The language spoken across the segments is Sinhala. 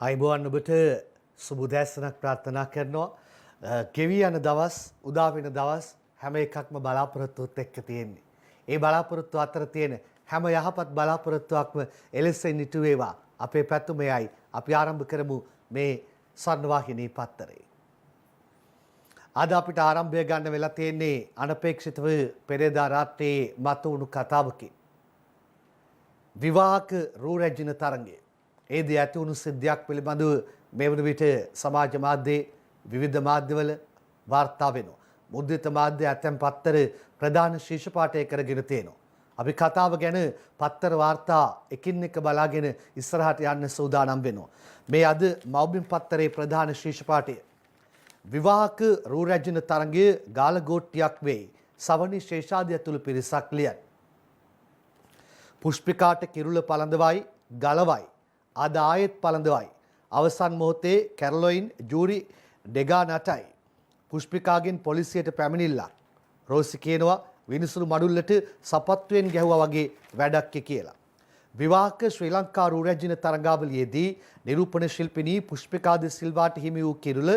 අයිබෝන් ඔබට සුබුදෑසනක් ප්‍රාර්ථනා කරනවා ගෙවී යන දවස් උදා වෙන දවස් හැම එකක්ම බලාපොරොත්තුත් එක්ක තියෙන්නේ. ඒ බලාපොරොත්තු අතර තියෙන හැම යහපත් බලාපොරොත්තුවක්ම එලෙසින් ඉටු වේවා. අපේ පැතුම එයයි. අපි ආරම්භ කරමු මේ ස්වර්ණවාහිනී පත්තරේ. අද අපිට ආරම්භය ගන්න වෙලා තියෙන්නේ අනපේක්ෂිතව පෙරේදා රාත්‍රියේ මතුවුණු කතාවකින්. විවාහක රූ රැජින තරඟය. ඒ දී ඇති වුණු සිද්ධියක් පිළිබඳව මේ වන විට සමාජ මාධ්‍යයේ විවිධ මාධ්‍යවල වාර්තා වෙනවා. මුද්‍රිත මාධ්‍ය ඇතැම් පත්තර ප්‍රධාන ශීර්ෂ පාඨය කරගෙන තියෙනවා. අපි කතාව ගැන පත්තර වාර්තා එකින් එක බලාගෙන ඉස්සරහට යන්න සූදානම් වෙනවා. මේ අද මව්බිම් පත්තරේ ප්‍රධාන ශීර්ෂ පාඨය විවාහක රූ රැජින තරඟය ගාලගෝට්ටියක් වෙයි. සවනි ශේෂාදිය ඇතුළු පිරිසක් ලියන. පුෂ්පිකාට කිරුළ පළඳවයි ගලවයි. අද ආයෙත් පළඳවයි. අවසන් මොහොතේ කැරලොයින් ජූරි ඩෙගා නටයි. පුෂ්පිකාගෙන් පොලිසියට පැමිණිල්ලක්. රෝසි කියනවා විනිසුරු මඩුල්ලට සපත්තුවෙන් ගැහුවා වගේ වැඩක් කියලා. විවාහක ශ්‍රී ලංකා රූ රැජින තරඟාවලියේදී නිරූපණ ශිල්පිනී පුෂ්පිකා ද සිල්වාට හිමි වූ කිරුළ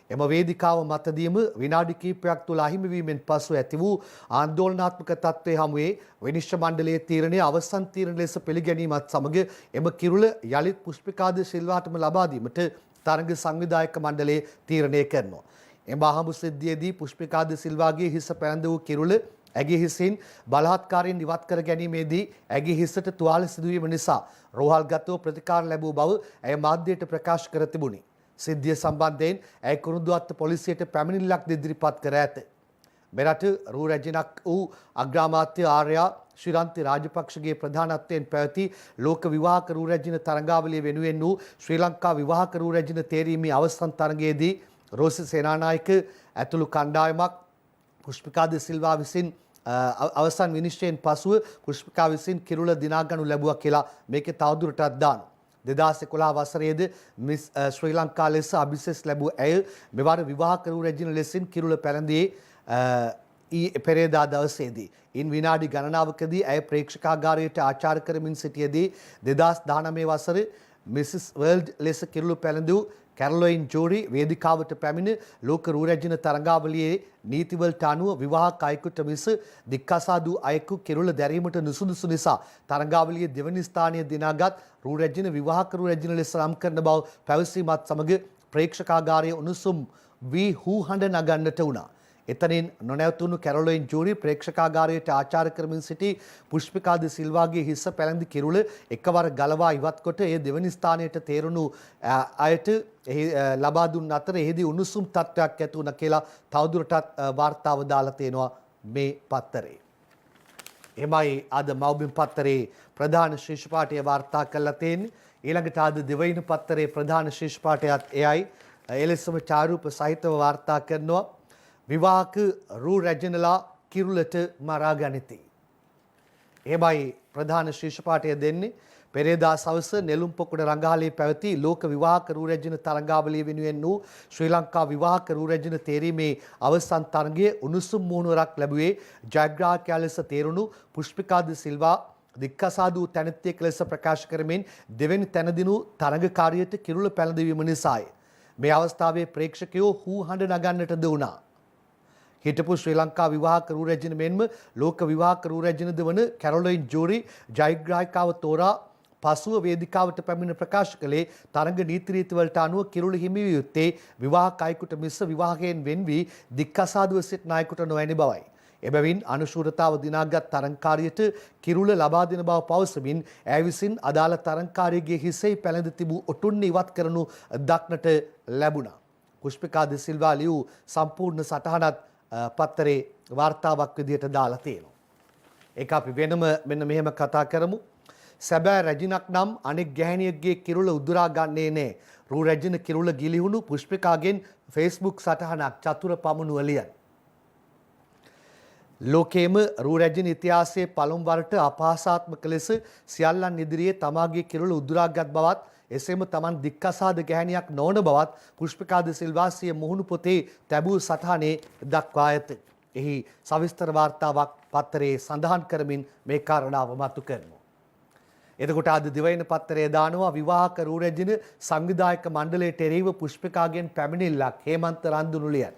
එම වේදිකාව මතදීම විනාඩි කිහිපයක් තුළ අහිමි වීමෙන් පසු ඇති වූ ආందోලනාත්මක තත්ත්වයේ හමුවේ විනිශ්චය මණ්ඩලයේ තීරණය අවසන් තීරණ ලෙස පිළිගැනීමත් සමග එම කිරුළ යලිත් පුෂ්පිකා ද සිල්වාටම ලබා දීමට තරඟ සංවිධායක මණ්ඩලය තීරණය කරනවා. එම අහඹු සිද්ධියේදී පුෂ්පිකා ද සිල්වාගේ හිස පැලඳ වූ කිරුළ ඇගේ හිසින් බලහත්කාරයෙන් ඉවත් කර ගැනීමේදී ඇගේ හිසට තුවාල සිදුවීම නිසා රෝහල්ගතව ප්‍රතිකාර ලැබූ බව ඇය මාධ්‍යයට ප්‍රකාශ කර තිබුණි. සිද්ධිය සම්බන්ධයෙන් ඇය කුරුඳුවත්ත පොලිසියට පැමිණිල්ලක් ඉදිරිපත් කර ඇත. මෙරට රූ රැජිනක් වූ අග්‍රාමාත්‍ය ආර්යා ශ්‍රීරන්ති රාජපක්ෂගේ ප්‍රධානත්වයෙන් පැවති ලෝක විවාහක රූ රැජින තරඟාවලිය වෙනුවෙන් වූ ශ්‍රී ලංකා විවාහක රූ රැජින තේරීමේ අවසන් තරඟයේදී රෝසි සේනානායක ඇතුළු කණ්ඩායමක් පුෂ්පිකා ද සිල්වා විසින් අවසන් විනිශ්චයෙන් පසුව පුෂ්පිකා විසින් කිරුළ දිනාගනු ලැබුවා කියලා මේකේ තවදුරටත් දානවා. 2011 වසරේද මිස් ශ්‍රී ලංකා ලෙස අභිෂේක ලැබූ ඇය මෙවර විවාහක රූ රැජින ලෙසින් කිරුළ පැලඳියේ පෙරේදා දවසේදී. ඉන් විනාඩි ගණනාවකදී ඇය ප්‍රේක්ෂකාගාරයට ආචාර කරමින් සිටියේදී 2019 වසරේ මිසිස් වර්ල්ඩ් ලෙස කිරුළ පැලඳු කැරලොයින් ජූරි වේදිකාවට පැමිණ ලෝක රූ රැජින තරඟාවලියේ නීතිවලට අනුව විවාහක අයෙකුට මිස දික්කසාදු අයෙකු කිරුළ දැරීමට නුසුදුසු නිසා තරඟාවලියේ දෙවනි ස්ථානය දිනාගත් රූ රැජින විවාහක රූ රැජින ලෙස නම් කරන බව පැවසීමත් සමග ප්‍රේක්ෂකාගාරයේ උණුසුම් වී හූ හඬ නගන්නට වුණා. එතනින් නොනැවතුණු කැරොලයින් ජූරි ප්‍රේක්ෂකාගාරයට ආචාර කරමින් සිටි පුෂ්පිකා ද සිල්වාගේ හිස පැලඳි කිරුළ එකවර ගලවා ඉවත් කොට ඒ දෙවනි ස්ථානයට තේරුණු අයට ලබා දුන් අතර එහිදී උණුසුම් තත්ත්වයක් ඇති වුණා කියලා තවදුරටත් වාර්තාව දාලා තියෙනවා මේ පත්තරේ. එමයි අද මව්බිම් පත්තරේ ප්‍රධාන ශීර්ෂ පාඨය වාර්තා කරලා තියෙන්නේ. ඊළඟට අද දිවයින පත්තරේ ප්‍රධාන ශීර්ෂ පාඨයත් එයයි. එලෙසම චාරූප සහිතව වාර්තා කරනවා. විවාහක රූ රැජිනලා කිරුළට මරා ගනිති. එමයි ප්‍රධාන ශීර්ෂ පාඨය දෙන්නේ. පෙරේදා සවස නෙළුම් පොකුණ රංගාලයේ පැවති ලෝක විවාහක රූ රැජින තරඟාවලිය වෙනුවෙන් වූ ශ්‍රී ලංකා විවාහක රූ රැජින තේරීමේ අවසන් තරඟයේ උණුසුම් මුහුණුවරක් ලැබුවේ ජයග්‍රාහකයා ලෙස තේරුණු පුෂ්පිකා ද සිල්වා දික්කසාදු තැනැත්තියෙක් ලෙස ප්‍රකාශ කරමින් දෙවැනි තැනදිනු තරඟකාරියට කිරුළ පැලඳවීම නිසාය. මේ අවස්ථාවේ ප්‍රේක්ෂකයෝ හූ හඬ නගන්නටද වුණා. හිටපු ශ්‍රී ලංකා විවාහක රූ රැජින මෙන්ම ලෝක විවාහක රූ රැජිනද වන කැරොලයින් ජූරි ජයග්‍රාහකාව තෝරා පසුව වේදිකාවට පැමිණ ප්‍රකාශ කළේ තරඟ නීති රීතිවලට අනුව කිරුළ හිමි විය යුත්තේ විවාහක අයෙකුට මිස විවාහයෙන් වෙන් වී දික්කසාදුව සිටින අයෙකුට නොවැනි බවයි. එබැවින් අනුශූරතාව දිනාගත් තරඟකාරියට කිරුළ ලබා දෙන බව පවසමින් ඇය විසින් අදාළ තරඟකාරියගේ හිසෙහි පැලඳ තිබූ ඔටුන්න ඉවත් කරනු දක්නට ලැබුණා. පුෂ්පිකා ද සිල්වා ලියූ සම්පූර්ණ සටහනත් පත්තරේ වාර්තාවක් විදිහට දාලා තියෙනවා. ඒක අපි වෙනම මෙන්න මෙහෙම කතා කරමු. සැබෑ රැජිනක් නම් අනෙක් ගැහැණියකගේ කිරුළ උදුරා ගන්නේ නෑ. රූ රැජින කිරුළ ගිලිහුණු පුෂ්පිකාගෙන් Facebook සටහනක් චතුර පමුණුව ලියන. ලෝකේම රූ රැජින ඉතිහාසයේ පළමු වරට අපහාසාත්මක ලෙස සියල්ලන් ඉදිරියේ තමාගේ කිරුළ උදුරාගත් බවත් එසේම තමන් දික්කසාද ගැහැණියක් නොවන බවත් පුෂ්පිකා ද සිල්වා සිය මුහුණු පොතේ තැබූ සටහනේ දක්වා ඇත. එහි සවිස්තර වාර්තාවක් පත්තරේ සඳහන් කරමින් මේ කාරණාව මතු කරනවා. එතකොට අද දිවයින පත්තරය දානවා විවාහක රූරැජින සංවිධායක මණ්ඩලයට එරෙහිව පුෂ්පිකාගෙන් පැමිණිල්ලක් හේමන්ත රන්දුනුලියන්.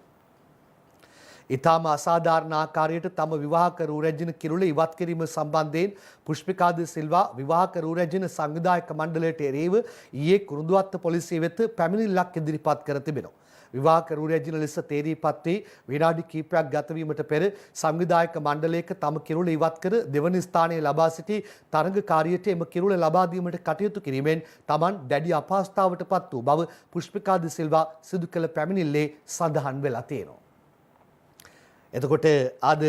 ඉතාම අසාධාරණ ආකාරයට තම විවාහක රූරැජින කිරුළ ඉවත් කිරීම සම්බන්ධයෙන් පුෂ්පිකාද සිල්වා විවාහක රූරැජින සංවිධායක මණ්ඩලයට එරෙහිව ඊයේ කුරුඳුවත්ත පොලිසිය වෙත පැමිණිල්ලක් ඉදිරිපත් කර තිබෙනවා. විවාහක රූරැජින ලෙස තේරීපත් වී විනාඩි කිහිපයක් ගත වීමට පෙර සංවිධායක මණ්ඩලයක තම කිරුළ ඉවත් කර දෙවන ස්ථානයේ ලබා සිටි තරඟකාරියට එම කිරුළ ලබා දීමට කටයුතු කිරීමෙන් Taman දැඩි අපහසුතාවට පත් වූ බව පුෂ්පිකාද සිල්වා සිදු කළ පැමිණිල්ලේ සඳහන් වෙලා තියෙනවා. එතකොට අද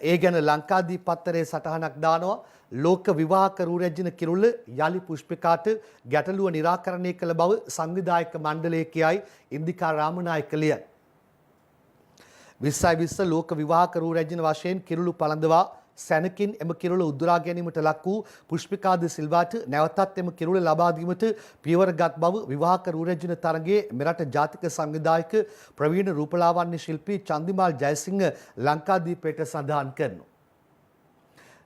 ඒ ගැන ලංකාදීප පත්තරේ සටහනක් දානවා ලෝක විවාහක රූරැජින කිරුළ යලි පුෂ්පිකාට ගැටලුව निराකරණය කළ බව සංවිධායක මණ්ඩලයේ කියයි ඉන්දිකා රාමනායක ලියන. 2020 ලෝක විවාහක රූරැජින වශයෙන් කිරුළු පළඳවා සැනකින් එම කිරුළ උදුරා ගැනීමට ලක් වූ පුෂ්පිකාද සිල්වාට නැවතත් එම කිරුළ ලබා දීමට පියවරගත් බව විවාහක රූරැජින තරගයේ මෙරට ජාතික සංවිධායක ප්‍රවීණ රූපලාවන්‍ය ශිල්පී චන්දිමාල් ජයසිංහ ලංකාදීපයට සඳහන් කරනවා.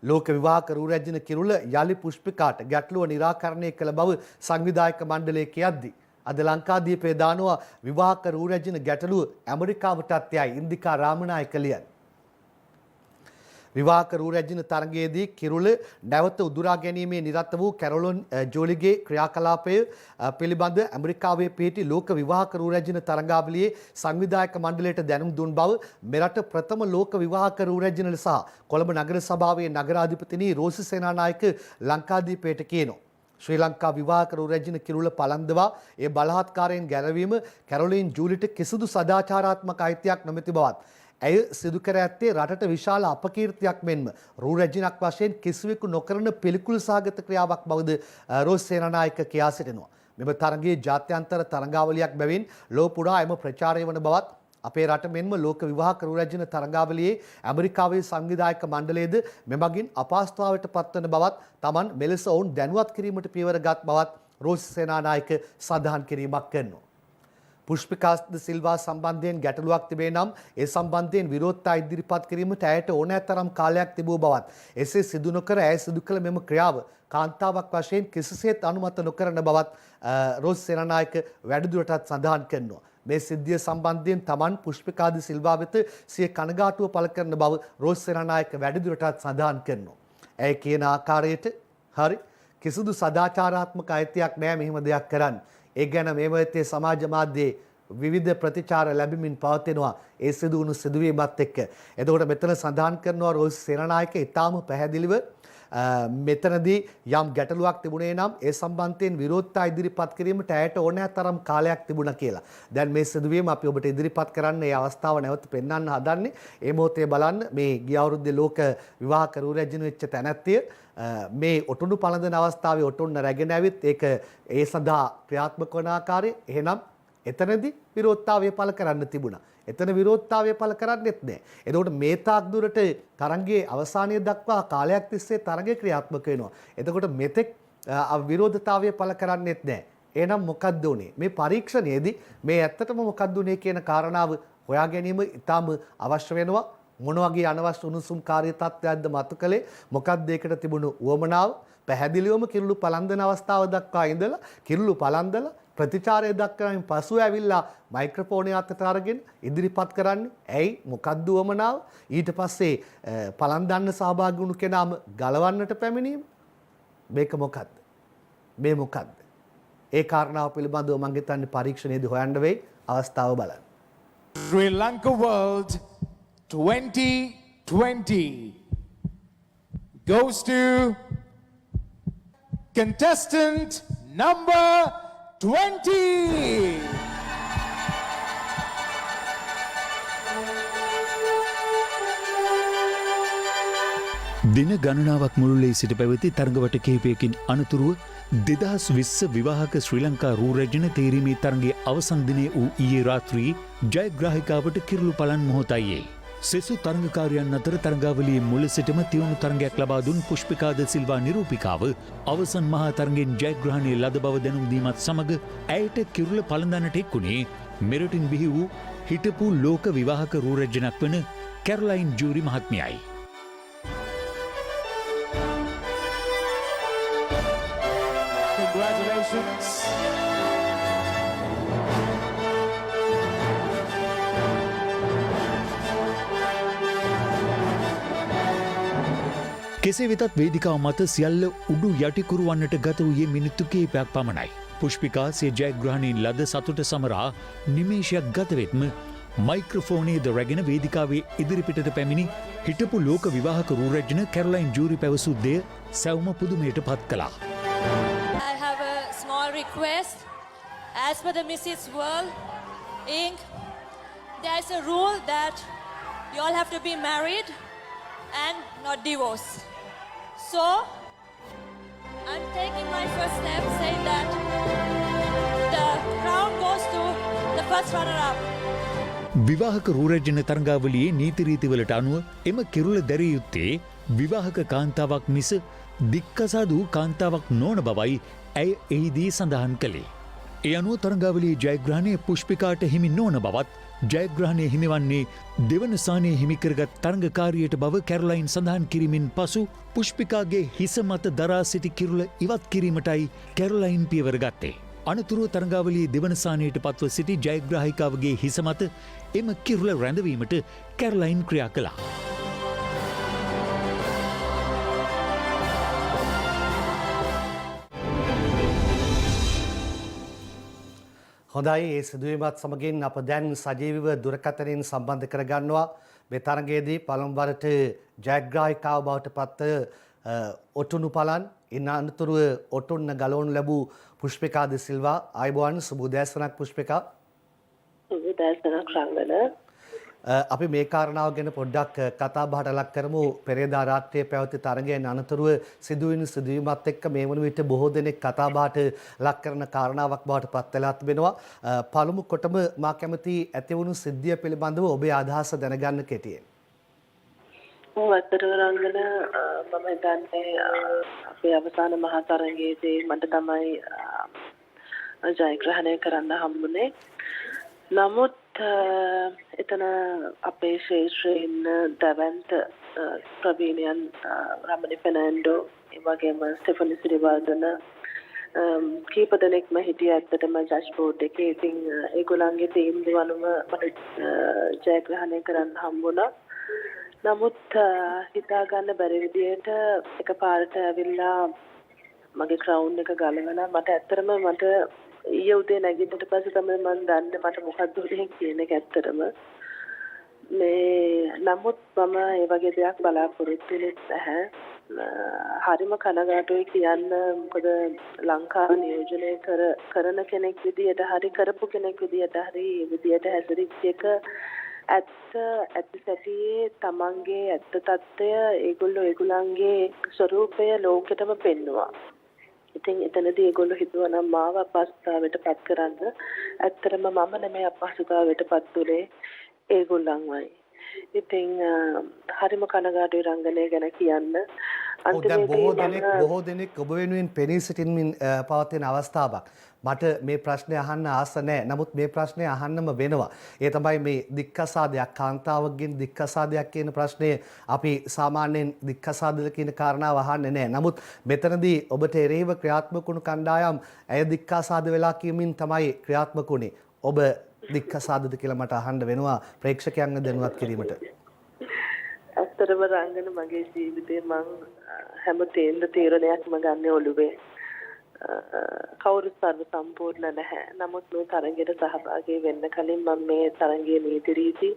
ලෝක විවාහක රූරැජින කිරුළ යලි පුෂ්පිකාට ගැටලුව निराකරණය කළ බව සංවිධායක මණ්ඩලය කියද්දී අද ලංකාදීපේ දානවා විවාහක රූරැජින ගැටලුව ඇමරිකාවටත් යයි ඉන්දිකා රාමනායක ලියන. විවාහක රූරැජින තරගයේදී කිරුළ නැවත උදුරා ගැනීමේ නිරත වූ කැරොලින් ජෝලිගේ ක්‍රියාකලාපය පිළිබඳ ඇමරිකාවේ පිහිටි ලෝක විවාහක රූරැජින තරගාවලියේ සංවිධායක මණ්ඩලයට දැනුම් දුන් බව මෙරට ප්‍රථම ලෝක විවාහක රූරැජින සහ කොළඹ නගර සභාවේ නගරාධිපතිනි රෝසි සේනානායක ලංකාදීපයට කියනවා. ශ්‍රී ලංකා විවාහක රූරැජින කිරුළ පළඳවා ඒ බලහත්කාරයෙන් ගැලවීම කැරොලින් ජූලිට කිසිදු සදාචාරාත්මක අයිතියක් නොමැති බවත් ඇය සිදු කර ඇත්තේ රටට විශාල අපකීර්තියක් මෙන්ම රූරැජිනක් වශයෙන් කිසිවෙකු නොකරන පිළිකුල් සහගත ක්‍රියාවක් බවද රෝස් සේනානායක කියා සිටිනවා. මෙම තරගයේ ජාත්‍යන්තර තරගාවලියක් බැවින් ලෝ පුරා එම ප්‍රචාරය වන බවත් අපේ රට මෙන්ම ලෝක විවාහක රූරැජින තරගාවලියේ ඇමරිකාවේ සංවිධායක මණ්ඩලයේද මෙමගින් අපහසුතාවයට පත්වන බවත් Taman මෙලෙස ඔවුන් දැනුවත් කිරීමට පියවරගත් බවත් රෝස් සේනානායක සඳහන් කිරීමක් කරනවා. පුෂ්පිකාද සිල්වා සම්බන්ධයෙන් ගැටලුවක් තිබේ නම් ඒ සම්බන්ධයෙන් විරෝධතා ඉදිරිපත් කිරීමට ඇයට ඕනෑ තරම් කාලයක් තිබූ බවත් එසේ සිදු නොකර ඇය සිදු කළ මෙම ක්‍රියාව කාන්තාවක් වශයෙන් කිසිසේත් අනුමත නොකරන බවත් රෝස් සේනානායක වැඩිදුරටත් සඳහන් කරනවා. මේ සිද්ධිය සම්බන්ධයෙන් Taman පුෂ්පිකාද සිල්වා වෙත සිය කනගාටුව පළ කරන බව රෝස් සේනානායක වැඩිදුරටත් සඳහන් කරනවා. ඇය කියන ආකාරයට හරි කිසිදු සදාචාරාත්මක අයිතියක් නැහැ මෙහෙම දෙයක් කරන්න. ඒ ගැන මේ වෙතේ සමාජ මාධ්‍යයේ විවිධ ප්‍රතිචාර ලැබෙමින් පවතිනවා ඒ සිදුවුණු සිදුවීමත් එක්ක. එතකොට මෙතන සඳහන් කරනවා රෝස් සේනානායක ඉතාම පැහැදිලිව මෙතනදී යම් ගැටලුවක් තිබුණේ නම් ඒ සම්බන්ධයෙන් විරෝධතා ඉදිරිපත් කිරීමට ඇයට ඕනෑ තරම් කාලයක් තිබුණා කියලා. දැන් මේ සිදුවීම අපි ඔබට ඉදිරිපත් කරන්න මේ අවස්ථාව නැවත පෙන්වන්න හදන්නේ. ඒ මොහොතේ බලන්න මේ ගිය අවුරුද්දේ ලෝක විවාහක රූරැජින වෙච්ච තැනැත්තිය මේ ඔටුනු පළඳන අවස්ථාවේ ඔටුන්න රැගෙන ඇවිත් ඒක ඒ සඳහා ක්‍රියාත්මක වන ආකාරය එහෙනම් එතනදී විරෝධතාවය පළ කරන්න තිබුණා. එතන විරෝධතාවය පළ කරන්නෙත් නැහැ. එතකොට මේ තාක් දුරට තරගයේ අවසානය දක්වා කාලයක් තිස්සේ තරගය ක්‍රියාත්මක වෙනවා. එතකොට මෙතෙක් විරෝධතාවය පළ කරන්නෙත් නැහැ. එහෙනම් මොකක්ද උනේ? මේ පරීක්ෂණයේදී මේ ඇත්තටම මොකක්ද උනේ කියන කාරණාව හොයා ගැනීම ඉතාම අවශ්‍ය වෙනවා. මොන වගේ අනවශ්‍ය උණුසුම්කාරී තත්ත්වයක්ද මතු කළේ? මොකක්ද ඒකට තිබුණු උවමනාව? පැහැදිලිවම කිරුළු පළඳන අවස්ථාව දක්වා ඉඳලා කිරුළු පළඳලා ප්‍රතිචාරය දක්වමින් පසුව ඇවිල්ලා මයික්‍රොෆෝනය අතට අරගෙන ඉදිරිපත් කරන්නේ. ඇයි මොකක්ද උවමනාව? ඊට පස්සේ පළඳන්න සහභාගී වුණු කෙනාම ගලවන්නට පැමිණීම. මේක මොකක්ද? මේ මොකක්ද? ඒ කාරණාව පිළිබඳව මම හිතන්නේ පරීක්ෂණයේදී හොයන්න වෙයි. අවස්ථාව බලන්න. Sri Lanka World 2020 goes to contestant number 20. දින ගණනාවක් මුළුල්ලේ සිට පැවති තරඟවට කිහිපයකින් අනතුරුව 2020 විවාහක ශ්‍රී ලංකා රූරැජින තේරීමේ තරඟයේ අවසන් දිනය වූ ඊයේ රාත්‍රී ජයග්‍රාහිකාවට කිරුළු පලන් මොහොතයියේ. සෙසු තරඟකාරයන් අතර තරඟාවලියේ මුල සිටම තියුණු තරඟයක් ලබා දුන් පුෂ්පිකාද සිල්වා නිරූපිකාව අවසන් මහා තරඟෙන් ජයග්‍රහණය ලද බව දැනුම් දීමත් සමග ඇයට කිරුළ පළඳන්නට එක්ුණේ මෙරටින් බිහි වූ හිටපු ලෝක විවාහක රූරැජිනක් වන කැරොලයින් ජූරි මහත්මියයි. කෙසේ වෙතත් වේදිකාව මත සියල්ල උඩු යටිකුරුවන්නට ගත වූයේ මිනිත්තු කිහිපයක් පමණයි. පුෂ්පිකා සිය ජයග්‍රහණයෙන් ලද සතුට සමරා නිමේෂයක් ගතවෙත්ම මයික්‍රෆෝනේද රැගෙන වේදිකාවේ ඉදිරිපිටට පැමිණි හිටපු ලෝක විවාහක රූරැජ්න කැරොලයින් ජූරි පැවසූ දෙය සැවුම පුදුමයට පත් කළා. I have a small request. As per the Mrs. World Inc., there is a rule that you all have to be married and not divorced. So, I'm taking my first step saying that the crown goes to the first runner-up. විවාහක රූරැජ්න තරඟාවලියේ නීතිරීතිවලට අනුව එම කිරුළ දැරිය යුත්තේ විවාහක කාන්තාවක් මිස දික්කසාදූ කාන්තාවක් නොවන බවයි ඇය එහිදී සඳහන් කළේ. ඒ අනුව තරඟාවලියේ ජයග්‍රහණය පුෂ්පිකාට හිමි නොවන බවත් ජයග්‍රහණය හිමිවන්නේ දෙවන ස්ථානයේ හිමිකරගත් තරඟකාරියට බව කැරොලයින් සඳහන් කිරීමෙන් පසු පුෂ්පිකාගේ හිස මත දරා සිටි කිරුළ ඉවත් කිරීමටයි කැරොලයින් පියවර ගත්තේ. අනතුරුව තරඟාවලියේ දෙවන ස්ථානයට පත්ව සිටි ජයග්‍රාහිකාවගේ හිස මත එම කිරුළ රැඳවීමට කැරොලයින් ක්‍රියා කළා. හොඳයි ඒ සිදුවීමත් සමගින් අප දැන් සජීවීව දුරකථනයෙන් සම්බන්ධ කරගන්නවා මේ තරගයේදී පළමු වරට ජයග්‍රාහිකාව බවට පත් ඔටුනු පලන් ඉන් අනතුරුව ඔටුන්න ගලවනු ලැබූ පුෂ්පිකා ද සිල්වා ආයුබෝවන් සුබ උදෑසනක් පුෂ්පිකා. සුබ උදෑසනක් රංගන. අපි මේ කාරණාව ගැන පොඩ්ඩක් කතා බහට ලක් කරමු. පෙරේදා රාත්‍රියේ පැවති තරගයෙන් අනතුරුව සිදුවීමත් එක්ක මේ වන විට බොහෝ දෙනෙක් කතා බහට ලක් කරන කාරණාවක් බවට පත් වෙලා තිබෙනවා. පළමු කොටම මා කැමති ඇතිවුණු සිද්ධිය පිළිබඳව ඔබේ අදහස දැනගන්න කෙටියෙන්. ඇත්තටම රංගන මම හිතන්නේ අපේ අවසාන මහා තරගයේදී මට තමයි ජයග්‍රහණය කරන්න හම්බුනේ. නමුත් එතන අපේ ශේෂ්ත්‍රයේ ඉන්න දැවැන්ත ප්‍රවීණයන් රමණි ෆෙර්නැන්ඩෝ ඒ වගේම ස්ටෙෆනි සිරිවර්ධන කීප දෙනෙක්ම හිටිය ඇත්තටම ජජ් බෝඩ් එකේ. ඉතින් ඒගොල්ලන්ගේ තීන්දුව අනුව මට ජයග්‍රහණය කරන්න හම්බුණා. නමුත් හිතා ගන්න බැරි විදියට එකපාරට ඇවිල්ලා මගේ ක්‍රවුන් එක ගලවලා මට ඇත්තටම මට ඊයේ උදේ නැගිටිට පස්සේ තමයි මම දන්නේ මට මොකක්ද උනේ කියන එක ඇත්තටම. මේ නමුත් මම ඒ වගේ දෙයක් බලාපොරොත්තු වෙන්නේ නැහැ. හරිම කනගාටුයි කියන්න. මොකද ලංකාව නියෝජනය කරන කෙනෙක් විදියට හරි කරපු කෙනෙක් විදියට හරි විදියට හැසිරිච්ච එක ඇත්ත සැටියේ තමන්ගේ ඇත්ත తত্ত্বය ඒගොල්ලන්ගේ ස්වරූපය ලෝකෙටම පෙන්නවා. ඉතින් එතනදී ඒගොල්ලෝ හිතුවා නම් මාව අපහසුතාවයට පත් කරන්න. ඇත්තටම මම නෙමෙයි අපහසුතාවයට පත් උනේ ඒගොල්ලන්මයි. ඉතින් හරිම කනගාටුයි රංගනය ගැන කියන්න. බොහෝ දෙනෙක් ඔබ වෙනුවෙන් පෙනී සිටින්මින් පවතින අවස්ථාවක්. මට මේ ප්‍රශ්නය අහන්න ආස නැහැ. නමුත් මේ ප්‍රශ්නය අහන්නම වෙනවා. ඒ තමයි මේ දික්කසාදයක් කාන්තාවකගෙන් දික්කසාදයක් කියන ප්‍රශ්නය අපි සාමාන්‍යයෙන් දික්කසාදල කියන කාරණාව අහන්නේ නැහැ. නමුත් මෙතනදී ඔබට එරෙහිව ක්‍රියාත්මක වුණු කණ්ඩායම් ඇය දික්කසාද වෙලා කියමින් තමයි ක්‍රියාත්මක වුණේ. ඔබ දික්කසාදද කියලා මට අහන්න වෙනවා ප්‍රේක්ෂකයන්ව දැනුවත් කිරීමට. ඇත්තටම රංගන මගේ ජීවිතේ මං හැම තීරණයක්ම ගන්න ඔළුවේ. කවුරුත් සර්ව සම්පූර්ණ නැහැ. නමුත් මේ තරගයට සහභාගී වෙන්න කලින් මම මේ තරගයේ නීති රීති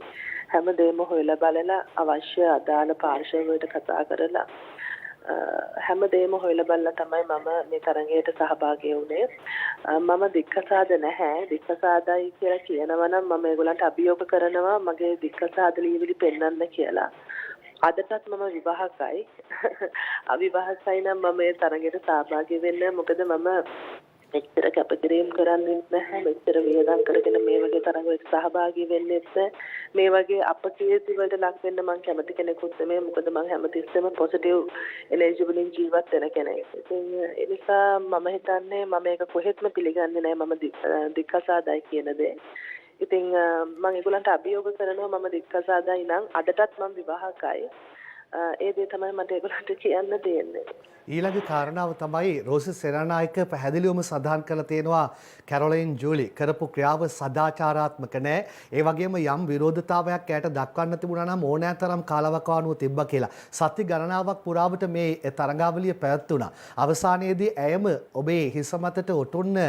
හැමදේම හොයලා බලලා අවශ්‍ය අදාළ පාර්ශවයට කතා කරලා හැමදේම හොයලා බලලා තමයි මම මේ තරගයට සහභාගී වුණේ. මම දික්කසාද නැහැ. දික්කසාදයි කියලා කියනවා නම් මම ඒගොල්ලන්ට අභියෝග කරනවා මගේ දික්කසාද ලියවිලි පෙන්වන්න කියලා. අදටත් මම විවාහකයි. අවිවාහකයි නම් මම මේ තරගයට සහභාගී වෙන්නේ මොකද මම මෙච්චර කැපකිරීම කරන්නේ නැහැ. මෙච්චර වේදම් කරගෙන මේ වගේ තරගයකට සහභාගී වෙන්නේ නැහැ. මේ වගේ අපකීර්ති වලට ලක් වෙන්න මම කැමති කෙනෙකුත් නෙමෙයි. මොකද මම හැමතිස්සෙම පොසිටිව් එනර්ජි වලින් ජීවත් වෙන කෙනෙක්. ඉතින් ඒ නිසා මම හිතන්නේ මම මේක කොහෙත්ම පිළිගන්නේ නැහැ මම දික්කසාදයි කියන දේ. ඉතින් මම ඒගොල්ලන්ට අභියෝග කරනවා මම දික්කසාදයි නම් අදටත් මම විවාහකයි. ඒ දේ තමයි මට ඒගොල්ලන්ට කියන්න තියෙන්නේ. ඊළඟ කාරණාව තමයි රෝසි සේනානායක පැහැදිලිවම සඳහන් කරලා තියෙනවා කැරොලයින් ජූලි කරපු ක්‍රියාව සදාචාරාත්මක නෑ. ඒ වගේම යම් විරෝධතාවයක් ඇයට දක්වන්න තිබුණා නම් ඕනෑතරම් කාලවකවානුව තිබ්බා කියලා. සති ගණනාවක් පුරාවට මේ තරඟාවලිය පැවැත්වුණා. අවසානයේදී ඇයම ඔබේ හිස මතට ඔටුන්න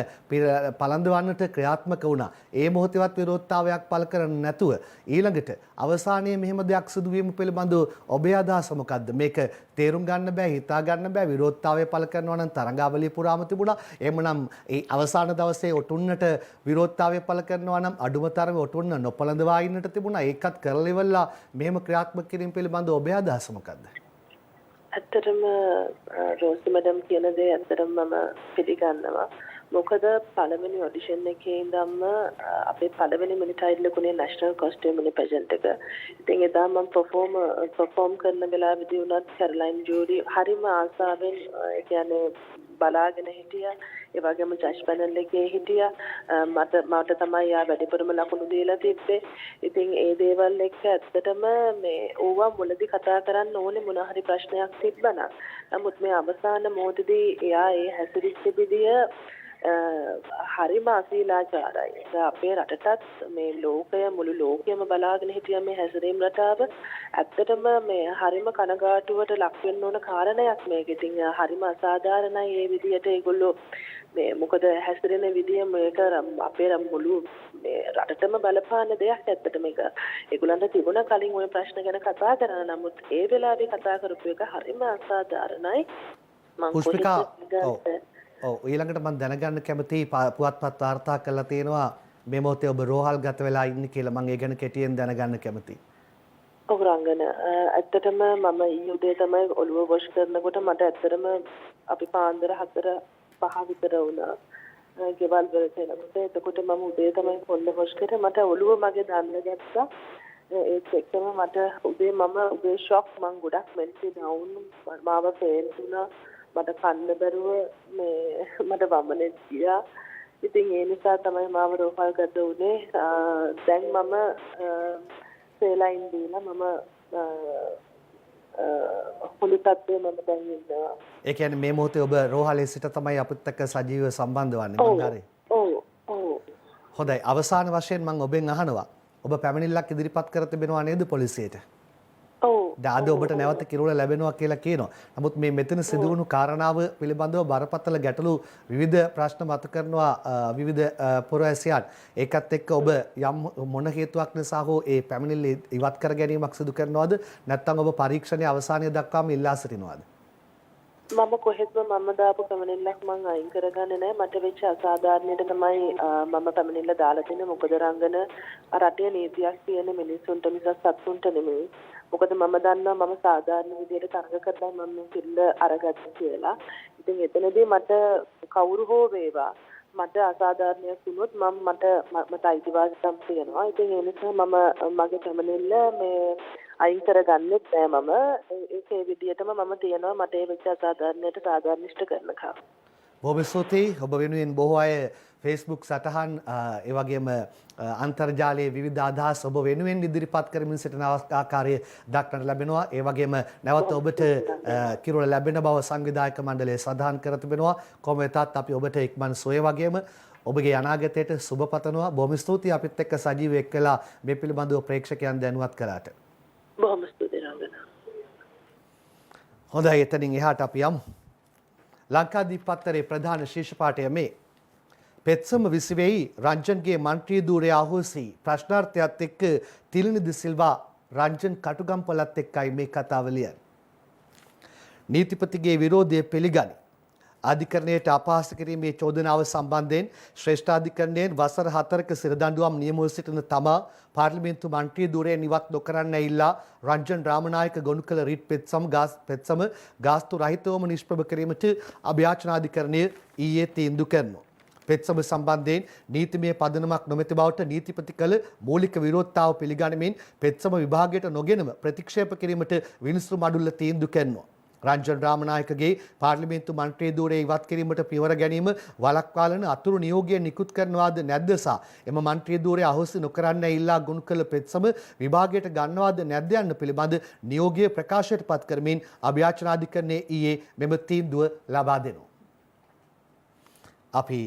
පළඳවන්නට ක්‍රියාත්මක වුණා. ඒ මොහොතේවත් විරෝධතාවයක් පළ කරන්නේ නැතුව ඊළඟට අවසානයේ මෙහෙම දෙයක් සිදු වීම පිළිබඳව ඔබේ අදහස මොකද්ද? මේක තේරුම් ගන්න බෑ, හිතා ගන්න බෑ. විරෝධතාවය පළ කරනවා නම් තරඟාවලිය පුරාම තිබුණා. එහෙමනම් ඒ අවසාන දවසේ ඔටුන්නට විරෝධතාවය පළ කරනවා නම් අඩුම තරමේ ඔටුන්න නොපළඳවා ඉන්නට තිබුණා. ඒකත් කරලා ඉවරලා මෙහෙම ක්‍රියාත්මක කිරීම පිළිබඳව ඔබේ අදහස මොකද්ද? ඇත්තටම රෝසි මැඩම් කියන දේ ඇත්තටම මම පිළිගන්නවා. මොකද පළවෙනි ඔඩිෂන් එකේ ඉඳන්ම අපේ පළවෙනි මිනිටයිඩ් ලකුණේ නැෂනල් කොස්ටියුම් මිනි පැජන්ට් එක. ඉතින් එදා මම පර්ෆෝම් කරන වෙලාවෙදී උනත් කැරොලයින් ජූලි හරිම ආසාවෙන් ඒ කියන්නේ බලාගෙන හිටියා. ඒ වගේම ජජ් පැනල් එකේ හිටියා. මට තමයි යා වැඩිපුරම ලකුණු දීලා තිබ්බේ. ඉතින් ඒ දේවල් එක්ක ඇත්තටම මේ ඕවා මුලදී කතා කරන්න ඕනේ මොන හරි ප්‍රශ්නයක් තිබ්බනම්. නමුත් මේ අවසාන මොහොතේදී එයා ඒ හැසිරිච්ච විදිය හරිම අශීලාචාරයි. අපේ රටටත් මේ ලෝකය මුළු ලෝකයම බලාගෙන හිටිය මේ හැසිරීම් රටාව ඇත්තටම මේ හරිම කනගාටුවට ලක් වෙන්න ඕන කාරණයක් මේක. ඉතින් හරිම අසාධාරණයි මේ විදියට ඒගොල්ලෝ මේ මොකද හැසිරෙන විදිය මේක අපේ මුළු මේ රටටම බලපාන දෙයක්. ඇත්තට මේක ඒගොල්ලන්ට තිබුණ කලින් ওই ප්‍රශ්න ගැන කතා කරා. නමුත් ඒ වෙලාවේ කතා කරපු එක හරිම අසාධාරණයි. පුෂ්පිකා ඔව් ඊළඟට මම දැනගන්න කැමතියි පුවත්පත් වාර්තා කරලා තියෙනවා මේ මොහොතේ ඔබ රෝහල් ගත වෙලා ඉන්නේ කියලා. මම ඒ ගැන කෙටියෙන් දැනගන්න කැමතියි. ඔව් රංගන ඇත්තටම මම ඊයේ තමයි ඔළුව වොෂ් කරනකොට මට ඇත්තටම අපි පාන්දර 4-5 විතර වුණා. ගෙවල් වලට එනකොට එතකොට මම උදේ තමයි කොල්ල වොෂ් කරේ. මට ඔළුව මගේ දන්න ගත්තා. ඒත් එක්කම මට උදේ ෂොක් මං ගොඩක් මෙන්ටලි ඩවුන් මාව ෆේල් වුණා. මට කන්න බැරුව මේ මට වමනේ ගියා. ඉතින් ඒ නිසා තමයි මාව රෝහල් ගත උනේ. දැන් මම සේලයින් දීලා මම පොලිසත්වයේ මම දැන් ඉන්නවා. ඒ කියන්නේ මේ මොහොතේ ඔබ රෝහලේ සිට තමයි අපිත් එක්ක සජීවව සම්බන්ධ වන්නේ මං හරි. ඔව්. හොඳයි අවසාන වශයෙන් මම ඔබෙන් අහනවා. ඔබ පැමිණිල්ලක් ඉදිරිපත් කර තිබෙනවා නේද පොලිසියට? ඔව්. අද ඔබට නැවත කිරුළ ලැබෙනවා කියලා කියනවා. නමුත් මේ මෙතන සිදුවුණු කාරණාව පිළිබඳව බරපතල ගැටලු විවිධ ප්‍රශ්න මත කරනවා විවිධ පුරවැසියන්. ඒකත් එක්ක ඔබ යම් මොන හේතුවක් නිසා හෝ ඒ පැමිණිල්ල ඉවත් කර ගැනීමක් සිදු කරනවද? නැත්නම් ඔබ පරීක්ෂණයේ අවසානය දක්වාම ඉල්ලා සිටිනවද? මම කොහෙත්ම මම දාපු පැමිණිල්ලක් මං අයින් කරගන්නේ නැහැ. මට වෙච්ච අසාධාරණයට තමයි මම පැමිණිල්ල දාලා තින්නේ. මොකද රංගන රටේ නීතියක් තියෙන මිනිස්සුන්ට මිසක් සත්තුන්ට නෙමෙයි. මොකද මම දන්නවා මම සාධාරණ විදියට තරඟ කරලා මම මේ පිල්ල අරගත්තා කියලා. ඉතින් එතනදී මට කවුරු හෝ වේවා මට අසාධාරණයක් වුණොත් මට අයිතිවාසිකම් තියෙනවා. ඉතින් ඒ නිසා මම මගේ පැමිණිල්ල මේ අයින් කරගන්නෙත් නෑ. මම ඒකේ විදියටම මම තියනවා මට ඒ වෙච්ච අසාධාරණයට සාධාරණිෂ්ඨ කරනකම්. බොහොම ස්තුතියි. ඔබ වෙනුවෙන් බොහෝ අය Facebook සටහන් ඒ වගේම අන්තර්ජාලයේ විවිධ අදහස් ඔබ වෙනුවෙන් ඉදිරිපත් කරමින් සිටින ආකාරය දක්නට ලැබෙනවා. ඒ වගේම නැවත ඔබට කිරුළ ලැබෙන බව සංවිධායක මණ්ඩලය සඳහන් කර තිබෙනවා. කොහොම වෙතත් අපි ඔබට ඉක්මන් සුවය වගේම ඔබගේ අනාගතයට සුබ පතනවා. බොහොම ස්තුතියි අපිත් එක්ක සජීවී එක් වෙලා මේ පිළිබඳව ප්‍රේක්ෂකයන් දැනුවත් කළාට. බොහොම ස්තුතියි රංගන. හොඳයි එතනින් එහාට අපි යමු. ලංකාදීප පත්තරේ ප්‍රධාන ශීර්ෂ පාඨය මේ පෙත්සම විසිවෙයි රංජන්ගේ මන්ත්‍රී ධූරය අහෝසි ප්‍රශ්නාර්ථයත් එක්ක තිලිනිදි සිල්වා රංජන් කටුගම්පලත් එක්කයි මේ කතාව ලියන්නේ. නීතිපතිගේ විරෝධය පිළිගනි. අධිකරණයට අපහාස කිරීමේ චෝදනාව සම්බන්ධයෙන් ශ්‍රේෂ්ඨාධිකරණයෙන් වසර 4ක සිරදඬුවම් නියමව සිටින තමා පාර්ලිමේන්තු මන්ත්‍රී ධූරයෙන් ඉවත් නොකරන්න ඉල්ලා රංජන් රාමනායක ගොනු කළ රිට් පෙත්සම ගාස්තු රහිතවම නිෂ්ප්‍රභ කිරීමට අභියාචනාධිකරණය ඊයේ තීන්දුව කරනවා. පෙත්සම සම්බන්ධයෙන් නීතිමය පදනමක් නොමැති බවට නීතිපති කළ මූලික විරෝධතාව පිළිගනිමින් පෙත්සම විභාගයට නොගෙනම ප්‍රතික්ෂේප කිරීමට විනිසුරු මඩුල්ල තීන්දුව කරනවා. රංජන් රාමනායකගේ පාර්ලිමේන්තු මන්ත්‍රී ධූරය ඉවත් කිරීමට පියවර ගැනීම වළක්වාලන අතුරු නියෝගය නිකුත් කරනවාද නැද්ද සහ එම මන්ත්‍රී ධූරය අහෝසි නොකරන්න ඉල්ලා ගොනු කළ පෙත්සම විභාගයට ගන්නවාද නැද්ද යන්න පිළිබඳ නියෝගය ප්‍රකාශයට පත් කරමින් අභියාචනාධිකරණයේ ඊයේ මෙම තීන්දුව ලබා දෙනවා. අපි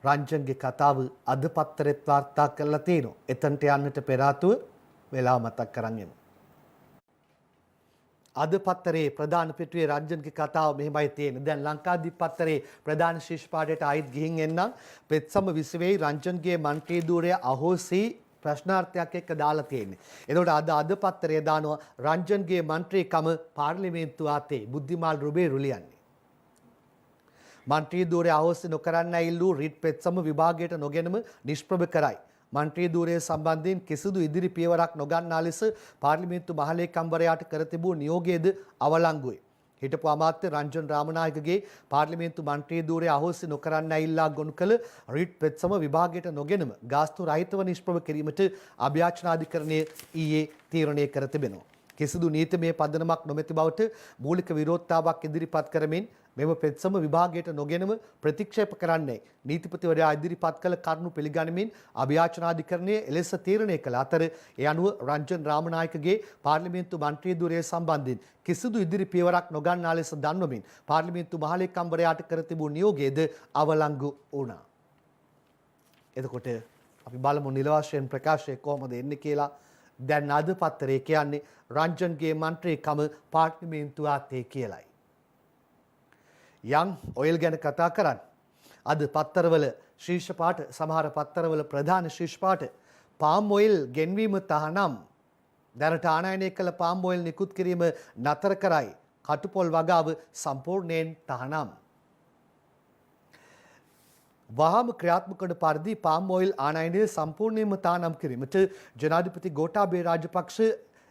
රංජන්ගේ කතාව අද පත්තරෙත් වාර්තා කරලා තියෙනවා. එතනට යන්නට පෙර ආතුව වෙලාව මතක් කරන් යමු. අද පත්තරේ ප්‍රධාන පිටුවේ රංජන්ගේ කතාව මෙහෙමයි තියෙන්නේ. දැන් ලංකාදීප පත්තරේ ප්‍රධාන ශීර්ෂ පාඩයට ආයිත් ගිහින් එන්නම්. පෙත්සම 20 රංජන්ගේ මන්ත්‍රී ධූරය අහෝසි ප්‍රශ්නාර්ථයක් එක්ක දාලා තියෙන්නේ. එතකොට අද පත්තරේ දානවා රංජන්ගේ මන්ත්‍රීකම පාර්ලිමේන්තුව අතේ බුද්ධිමාල් රුබේරු ලියන්නේ. මන්ත්‍රී ධූරය අහෝසි නොකරන්න ඉල්ලූ රිට් පෙත්සම විභාගයට නොගෙනම නිෂ්ප්‍රභ කරයි. මන්ත්‍රී ධූරය සම්බන්ධයෙන් කිසිදු ඉදිරි පියවරක් නොගන්නා ලෙස පාර්ලිමේන්තු මහලේකම්වරයාට කර තිබූ නියෝගයේද අවලංගුයි. හිටපු අමාත්‍ය රංජන් රාමනායකගේ පාර්ලිමේන්තු මන්ත්‍රී ධූරය අහෝසි නොකරන්න ඉල්ලා ගොනු කළ රිට් පෙත්සම විභාගයට නොගෙනම ගාස්තු රහිතව නිෂ්ප්‍රභ කිරීමට අභියාචනාධිකරණය ඊයේ තීරණය කර තිබෙනවා. කිසිදු නීතිමය පදනමක් නොමැති බවට මූලික විරෝධතාවක් ඉදිරිපත් කරමින් මෙම පෙත්සම විභාගයට නොගෙනම ප්‍රතික්ෂේප කරන්නේ නීතිපතිවරයා ඉදිරිපත් කළ කරුණු පිළිගනිමින් අභියාචනාධිකරණය එලෙස තීරණය කළ අතර ඒ අනුව රංජන් රාමනායකගේ පාර්ලිමේන්තු මන්ත්‍රී ධූරය සම්බන්ධයෙන් කිසිදු ඉදිරි පියවරක් නොගන්නා ලෙස දන්වමින් පාර්ලිමේන්තු මහලේකම්වරයාට කර තිබූ නියෝගයේද අවලංගු වුණා. එතකොට අපි බලමු නිල වශයෙන් ප්‍රකාශය කොහොමද එන්නේ කියලා. දැන් අද පත්තරේ කියන්නේ රංජන්ගේ මන්ත්‍රීකම පාර්ලිමේන්තුව අතේ කියලයි. යම් ඔයිල් ගැන කතා කරන්න. අද පත්තරවල ශීර්ෂ පාට සමහර පත්තරවල ප්‍රධාන ශීර්ෂ පාට පාම් ඔයිල් ගෙන්වීම තහනම්. දැනට ආනයනය කළ පාම් ඔයිල් නිකුත් කිරීම නතර කරයි. කටුපොල් වගාව සම්පූර්ණයෙන් තහනම්. වහාම ක්‍රියාත්මක වන පරිදි පාම් ඔයිල් ආනයනය සම්පූර්ණයෙන්ම තහනම් කිරීමට ජනාධිපති ගෝඨාභය රාජපක්ෂ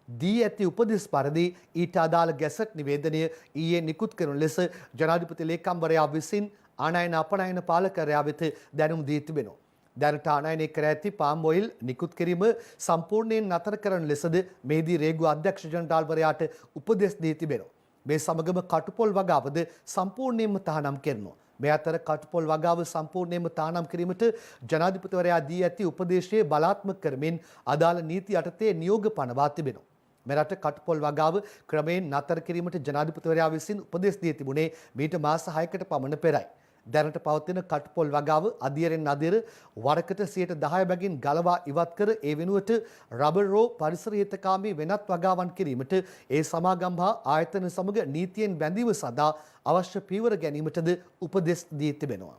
දී ඇති උපදෙස් පරිදි ඊට අදාළ ගැසට් නිවේදනය ඊයේ නිකුත් කරන ලෙස ජනාධිපති ලේකම්වරයා විසින් ආනයන අපනයන පාලකරයා වෙත දැනුම් දී තිබෙනවා. දැනට ආනයනය කර ඇති පාම් ඔයිල් නිකුත් කිරීම සම්පූර්ණයෙන් නතර කරන ලෙසද මෙහිදී රේගු අධ්‍යක්ෂ ජනරාල්වරයාට උපදෙස් දී තිබෙනවා. මේ සමගම කටුපොල් වගාවද සම්පූර්ණයෙන්ම තහනම් කරනවා. මේ අතර කටුපොල් වගාව සම්පූර්ණයෙන්ම තහනම් කිරීමට ජනාධිපතිවරයා දී ඇති උපදේශයේ බලාත්මක කරමින් අදාළ නීති යටතේ නියෝග පනවා තිබෙනවා. මෙරට කටුපොල් වගාව ක්‍රමයෙන් නතර කිරීමට ජනාධිපතිවරයා විසින් උපදෙස් දී තිබුණේ මීට මාස 6කට පමණ පෙරයි. දැනට පවතින කටුපොල් වගාව අධියරෙන් අධියර වරකට 10% බැගින් ගලවා ඉවත් කර ඒ වෙනුවට රබර් රෝ පරිසර හිතකාමී වෙනත් වගාවන් කිරීමට ඒ සමාගම් හා ආයතන සමග නීතියෙන් බැඳීම සඳහා අවශ්‍ය පියවර ගැනීමටද උපදෙස් දී තිබෙනවා.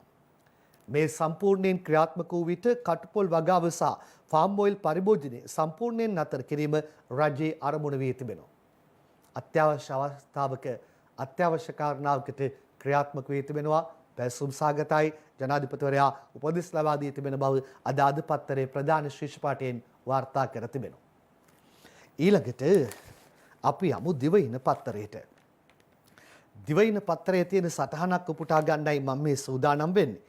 මේ සම්පූර්ණයෙන් ක්‍රියාත්මක වූ විට කටුපොල් වගාව සහ ෆාම් ඔයිල් පරිභෝජනය සම්පූර්ණයෙන් නතර කිරීම රජයේ අරමුණ වී තිබෙනවා. අත්‍යවශ්‍ය අවස්ථාවක අත්‍යවශ්‍ය කාරණාවකට ක්‍රියාත්මක වී තිබෙනවා. පැසුම් සාගතයි ජනාධිපතිවරයා උපදෙස් ලබා දී තිබෙන බව අද පත්තරේ ප්‍රධාන ශීර්ෂ පාඨයෙන් වාර්තා කර තිබෙනවා. ඊළඟට අපි යමු දිවයින පත්තරයට. දිවයින පත්තරයේ තියෙන සටහනක් උපුටා ගන්නයි මම මේ සූදානම් වෙන්නේ.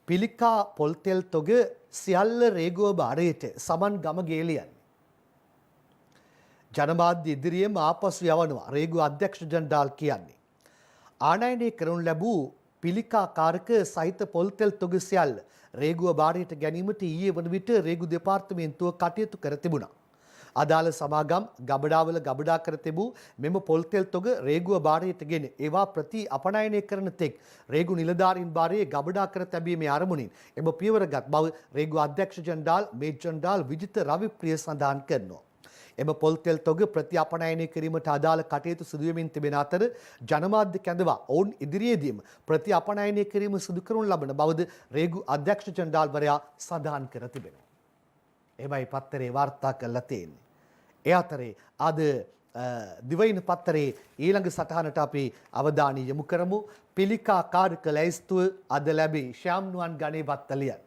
පිළිකා පොල්තෙල් තොග සියල්ල රේගුව බාරයට සමන් ගම ගේලියන්. ජනමාධ්‍ය ඉදිරියේම ආපසු යවනවා රේගුව අධ්‍යක්ෂ ජනරාල් කියන්නේ. ආනයනය කරනු ලැබූ පිළිකා කාරක සහිත පොල්තෙල් තොග සියල්ල රේගුව බාරයට ගැනීමට ඊයේ වන විට රේගු දෙපාර්තමේන්තුව කටයුතු කර තිබුණා. අදාළ සමාගම් ගබඩාවල ගබඩා කර තිබූ මෙම පොල්තෙල් තොග රේගුව බාරයට ගෙන ඒවා ප්‍රති අපනයනය කරන තෙක් රේගු නිලධාරීන් බාරයේ ගබඩා කර තැබීමේ අරමුණින් එම පියවරගත් බව රේගු අධ්‍යක්ෂ ජනරාල් මේජර් ජනරාල් විජිත රවිප්‍රිය සඳහන් කරනවා. එම පොල්තෙල් තොග ප්‍රති අපනයනය කිරීමට අදාළ කටයුතු සිදුවෙමින් තිබෙන අතර ජනමාධ්‍ය කැඳවා ඔවුන් ඉදිරියේදීම ප්‍රති අපනයනය කිරීම සිදු කරනු ලබන බවද රේගු අධ්‍යක්ෂ ජනරාල්වරයා සඳහන් කර තිබෙනවා. එමයි පත්තරේ වාර්තා කරලා තියෙන්නේ. ඒ අතරේ අද දිවයින පත්තරේ ඊළඟ සටහනට අපි අවධානය යොමු කරමු. පිළිකා කාර්ක ලැයිස්තුව අද ලැබී ශ්‍යාම්නුවන් ගණේ වත්තලියන්.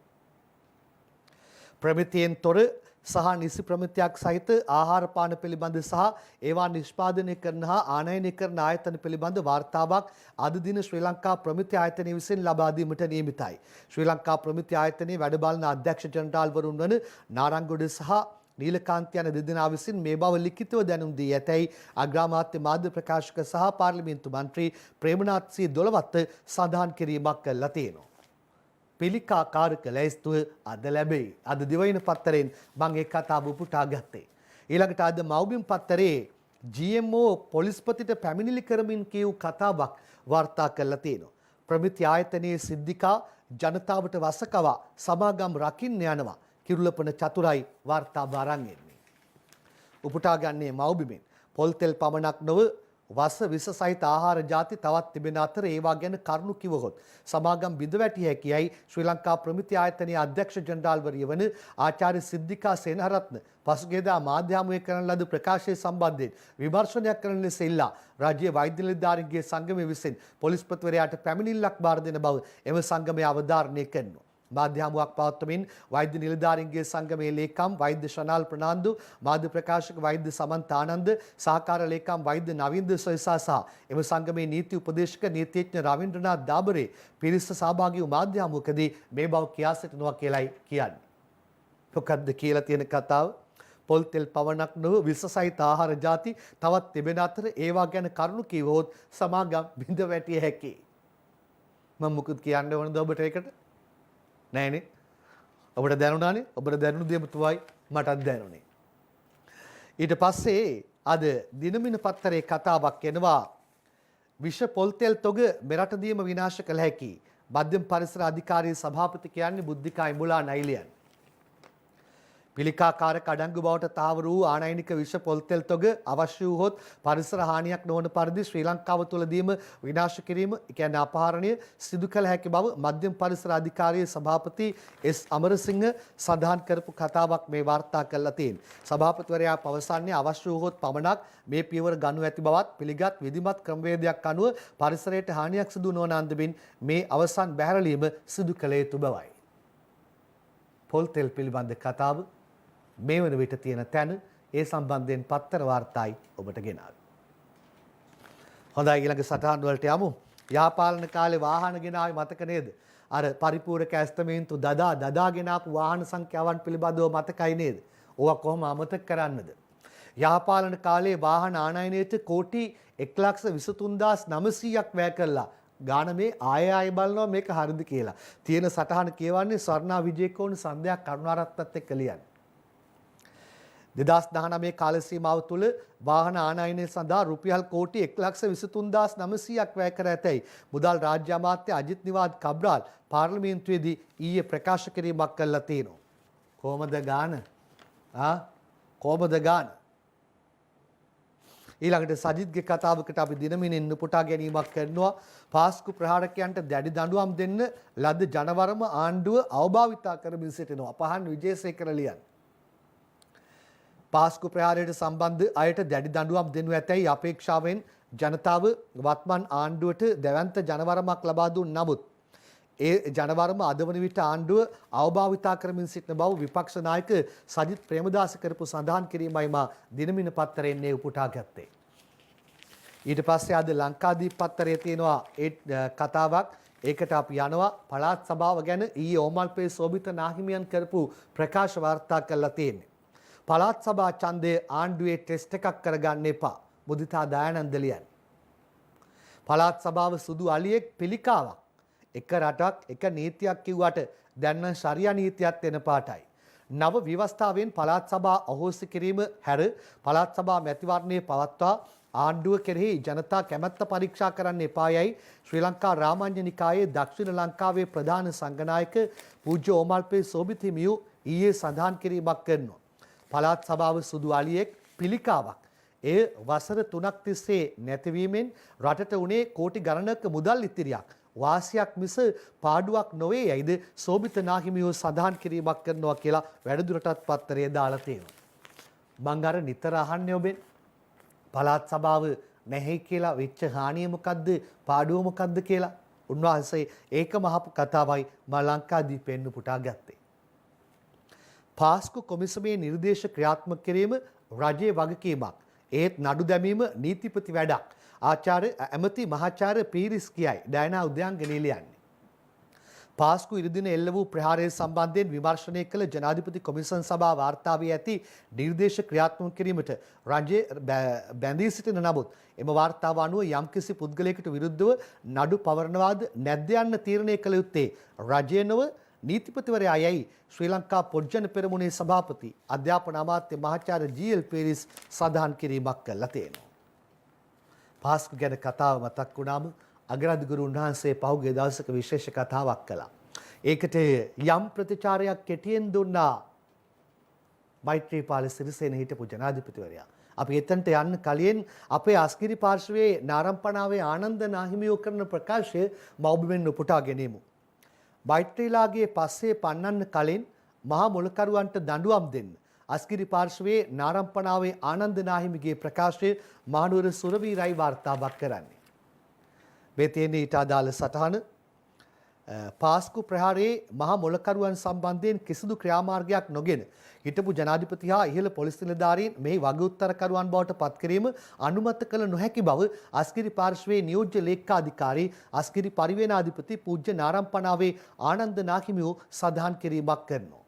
ප්‍රමිතියෙන් තොර සහ නිසි ප්‍රමිතියක් සහිත ආහාර පාන පිළිබඳ සහ ඒවා නිෂ්පාදනය කරන හා ආනයනය කරන ආයතන පිළිබඳ වාර්තාවක් අද දින ශ්‍රී ලංකා ප්‍රමිති ආයතනය විසින් ලබා දීමට නියමිතයි. ශ්‍රී ලංකා ප්‍රමිති ආයතනයේ වැඩ බලන අධ්‍යක්ෂ ජනරාල්වරුන් වන නාරංගොඩ සහ නීලකාන්ත යන දෙදෙනා විසින් මේ බව ලිඛිතව දැනුම් දී ඇතැයි අග්‍රාමාත්‍ය මාධ්‍ය ප්‍රකාශක සහ පාර්ලිමේන්තු මන්ත්‍රී ප්‍රේමනාත් සී දොළවත්ත සඳහන් කිරීමක් කළා තියෙනවා. පිළිකාකාරක ලැයිස්තුව අද ලැබෙයි. අද දිවයින පත්තරෙන් මම ඒ කතාව උපුටා ගත්තේ. ඊළඟට අද මව්බිම් පත්තරේ GMO පොලිස්පතිට පැමිණිලි කරමින් කියූ කතාවක් වාර්තා කරලා තියෙනවා. ප්‍රමිති ආයතනයේ සිද්ධිකා ජනතාවට වසකවා සමාගම් රකින්න යනවා. කිරුළපන චතුරයි වාර්තාව අරන් එන්නේ. උපුටා ගන්නේ මව්බිමෙන්. පොල් තෙල් පමණක් නොව වස විස සහිත ආහාර ಜಾති තවත් තිබෙන අතර ඒවා ගැන කරුණු කිවහොත් සමාගම් බිඳ වැටිය හැකියයි ශ්‍රී ලංකා ප්‍රමිති ආයතනයේ අධ්‍යක්ෂ ජනරාල්වරිය වන ආචාර්ය සිද්ධිකා සේනහරත්න පසුගියදා මාධ්‍ය හමුවේ කරන ලද ප්‍රකාශය සම්බන්ධයෙන් විමර්ශනයක් කරන ලෙස ඉල්ලා රාජ්‍ය වෛද්‍ය නිලධාරීන්ගේ සංගමය විසින් පොලිස්පතිවරයාට පැමිණිල්ලක් බාර දෙන බව එම සංගමය අවධාරණය කරනවා. මාධ්‍ය හමුවක් පවත්වමින් වෛද්‍ය නිලධාරීන්ගේ සංගමේ ලේකම් වෛද්‍ය ශනාල් ප්‍රනාන්දු, මාධ්‍ය ප්‍රකාශක වෛද්‍ය සමන්ත ආනන්ද, සහකාර ලේකම් වෛද්‍ය නවින්ද සොයිසා සහ එම සංගමේ නීති උපදේශක නීතිඥ රවින්ද්‍රනාත් දාබරේ පිරිස සහභාගී වූ මාධ්‍ය හමුවකදී මේ බව කියා සිටිනවා කියලායි කියන්නේ. මොකද්ද කියලා තියෙන කතාව? පොල් තෙල් පවණක් නොව විස සහිත ආහාර ಜಾති තවත් තිබෙන අතර ඒවා ගැන කරුණු කිව්වොත් සමාගම් බිඳ වැටිය හැකියි. මම මුකුත් කියන්න ඕනද ඔබට ඒකට? නෑනේ. ඔබට දැනුණානේ. ඔබට දැනුණු දේම තුවයි මටත් දැනුනේ. ඊට පස්සේ අද දිනමින පත්තරේ කතාවක් එනවා. විෂ පොල් තෙල් තොග මෙරටදීම විනාශ කළ හැකි. මධ්‍යම පරිසර අධිකාරී සභාපති කියන්නේ බුද්ධිකා ඉඹුලා නයිලියන්. පිළිකාකාරක අඩංගු බවට තහවුරු වූ ආනයනික විෂ පොල් තෙල් තොග අවශ්‍ය වූහොත් පරිසර හානියක් නොවන පරිදි ශ්‍රී ලංකාව තුළදීම විනාශ කිරීම, කියන්නේ අපහරණය සිදු කළ හැකි බව මධ්‍යම පරිසර අධිකාරියේ සභාපති එස් අමරසිංහ සඳහන් කරපු කතාවක් මේ වාර්තා කරලා තියෙනවා. සභාපතිවරයා පවසන්නේ අවශ්‍ය වූහොත් පමණක් මේ පියවර ගනු ඇති බවත් පිළිගත් විධිමත් ක්‍රමවේදයක් අනුව පරිසරයට හානියක් සිදු නොවන අන්දමින් මේ අවසන් බැහැරලීම සිදු කළ යුතු බවයි. පොල් තෙල් පිළිබඳ කතාව මේ වන විට තියෙන තැන ඒ සම්බන්ධයෙන් පත්තර වාර්තායි ඔබට ගෙනාවේ. හොඳයි ඊළඟ සටහන් වලට යමු. යාපාලන කාලේ වාහන ගෙනාවේ මතක නේද? අර පරිපූර්ණක ඇස්තමේන්තු දදා ගෙනාපු වාහන සංඛ්‍යාවන් පිළිබඳව මතකයි නේද? ඕවා කොහොම අමතක කරන්නද? යාපාලන කාලේ වාහන ආනයනයේට කෝටි 1,23,900ක් වැය කළා. ගාන මේ ආය බලනවා මේක හරිද කියලා. තියෙන සටහන කියවන්නේ ස්වර්ණා විජේකෝන් සන්ධ්‍යා කරුණාරත්නත් එක්ක ලියන්නේ. 2019 කාල සීමාව තුළ වාහන ආනයනය සඳහා රුපියල් කෝටි 1,23,900ක් වැය කර ඇතැයි මුදල් රාජ්‍ය අමාත්‍ය අජිත් නිවාඩ් කබ්‍රාල් පාර්ලිමේන්තුවේදී ඊයේ ප්‍රකාශ කිරීමක් කළා තියෙනවා. කොහමද ගාන? කොහමද ගාන? ඊළඟට සජිත්ගේ කතාවකට අපි දිනමිනින් උපුටා ගැනීමක් කරනවා. පාස්කු ප්‍රහාරකයන්ට දැඩි දඬුවම් දෙන්න ලද ජනවරම ආණ්ඩුව අවභාවිතා කරමින් සිටිනවා. පහන් විජේසේකර ලියන්නේ. පාස්කු ප්‍රහාරයට සම්බන්ධ අයට දැඩි දඬුවම් දෙනු ඇතැයි අපේක්ෂාවෙන් ජනතාව වත්මන් ආණ්ඩුවට දැවැන්ත ජනවරමක් ලබා දුන් නමුත් ඒ ජනවරම අද වන විට ආණ්ඩුව අවභාවිතා කරමින් සිටින බව විපක්ෂ නායක සජිත් ප්‍රේමදාස කරපු සඳහන් කිරීමයි මා දිනමින පත්තරයෙන් උපුටා ගත්තේ. ඊට පස්සේ අද ලංකාදීප පත්තරයේ තියෙනවා ඒ කතාවක්. ඒකට අපි යනවා. පළාත් සභාව ගැන ඊයේ ඕමල්පේ සෝබිත නාහිමියන් කරපු ප්‍රකාශ වාර්තා කරලා තියෙන්නේ. පළාත් සභා ඡන්දය ආණ්ඩුවේ ටෙස්ට් එකක් කරගන්න එපා. මුදිතා දයානන්ද ලියන්නේ. පළාත් සභාව සුදු අලියෙක් පිළිකාවක්. එක රටක් එක නීතියක් කිව්වට දැන් නම් ශරියා නීතියක් එන පාටයි. නව ව්‍යවස්ථාවෙන් පළාත් සභා අහෝසි කිරීම හැර පළාත් සභා මැතිවරණයේ පවත්වා ආණ්ඩුව කෙරෙහි ජනතා කැමැත්ත පරීක්ෂා කරන්න එපායයි ශ්‍රී ලංකා රාමඤ්ඤ නිකායේ දක්ෂිණ ලංකාවේ ප්‍රධාන සංඝනායක පූජ්‍ය ඕමල්පේ සෝබිත හිමියෝ ඊයේ සඳහන් කිරීමක් කරනවා. පළාත් සභාව සුදු අලියෙක් පිළිකාවක්. එය වසර 3ක් තිස්සේ නැතිවීමෙන් රටට උනේ කෝටි ගණනක මුදල් ඉතිරියක්. වාසියක් මිස පාඩුවක් නොවේ යයිද සෝබිත නාහිමියෝ සඳහන් කිරීමක් කරනවා කියලා වැඩිදුරටත් පත්තරයේ දාලා තියෙනවා. මං අර නිතර අහන්නේ ඔබෙන් පළාත් සභාව නැහැ කියලා වෙච්ච හානිය මොකද්ද පාඩුව මොකද්ද කියලා. උන්වහන්සේ ඒකම අහපු කතාවයි මම ලංකාදීපෙන් පුටා ගත්තේ. පාස්කු කොමිසමේ නිර්දේශ ක්‍රියාත්මක කිරීම රජයේ වගකීමක්. ඒත් නඩු දැමීම නීතිපති වැඩක්. ආචාර්ය ඇමති මහාචාර්ය පීරිස් කියයි ඩයනා උද්‍යාංගනේ ලියන්නේ. පාස්කු ඉරිදින එල්ල වූ ප්‍රහාරය සම්බන්ධයෙන් විමර්ශනය කළ ජනාධිපති කොමිසම් සභාව වාර්තාවේ ඇති නිර්දේශ ක්‍රියාත්මක කිරීමට රජය බැඳී සිටින නමුත් එම වාර්තාව අනුව යම්කිසි පුද්ගලයකට විරුද්ධව නඩු පවරනවාද නැද්ද යන්න තීරණය කළ යුත්තේ රජය නොව නීතිපතිවරයා යයි ශ්‍රී ලංකා පොඩ්ජන පෙරමුණේ සභාපති අධ්‍යාපන අමාත්‍ය මහාචාර්ය ජී.එල්. පීරිස් සඳහන් කිරීමක් කළා තියෙනවා. පාස්කු ගැන කතාව මතක් වුණාම අගරාධිගුරු උන්වහන්සේ පහුගිය දවසක විශේෂ කතාවක් කළා. ඒකට යම් ප්‍රතිචාරයක් කෙටියෙන් දුන්නා මෛත්‍රීපාල සිරිසේන හිටපු ජනාධිපතිවරයා. අපි එතනට යන්න කලින් අපේ අස්ගිරි පාර්ශවයේ නාරම්පනාවේ ආනන්ද නාහිමියෝ කරන ප්‍රකාශය මව්බිමෙන් උපුටා ගැනීමු. මෛත්‍රීලාගේ පස්සේ පන්නන්න කලින් මහා මොලකරුවන්ට දඬුවම් දෙන්න. අස්ගිරි පාර්ශවයේ නාරම්පනාවේ ආනන්ද නාහිමිගේ ප්‍රකාශය මහනුවර සුරවීරයි වාර්තාවක් කරන්නේ. මේ තියෙන ඊට අදාළ සටහන පාස්කු ප්‍රහාරයේ මහා මොලකරුවන් සම්බන්ධයෙන් කිසිදු ක්‍රියාමාර්ගයක් නොගෙන හිටපු ජනාධිපති හා ඉහළ පොලිස් නිලධාරීන් මේ වග උත්තරකරුවන් බවට පත් කිරීම අනුමත කළ නොහැකි බව අස්ගිරි පාර්ශවයේ නියෝජ්‍ය ලේක්කාධිකාරී අස්ගිරි පරිවේනාධිපති පූජ්‍ය නාරම්පනාවේ ආනන්ද නාහිමියෝ සඳහන් කිරීමක් කරනවා.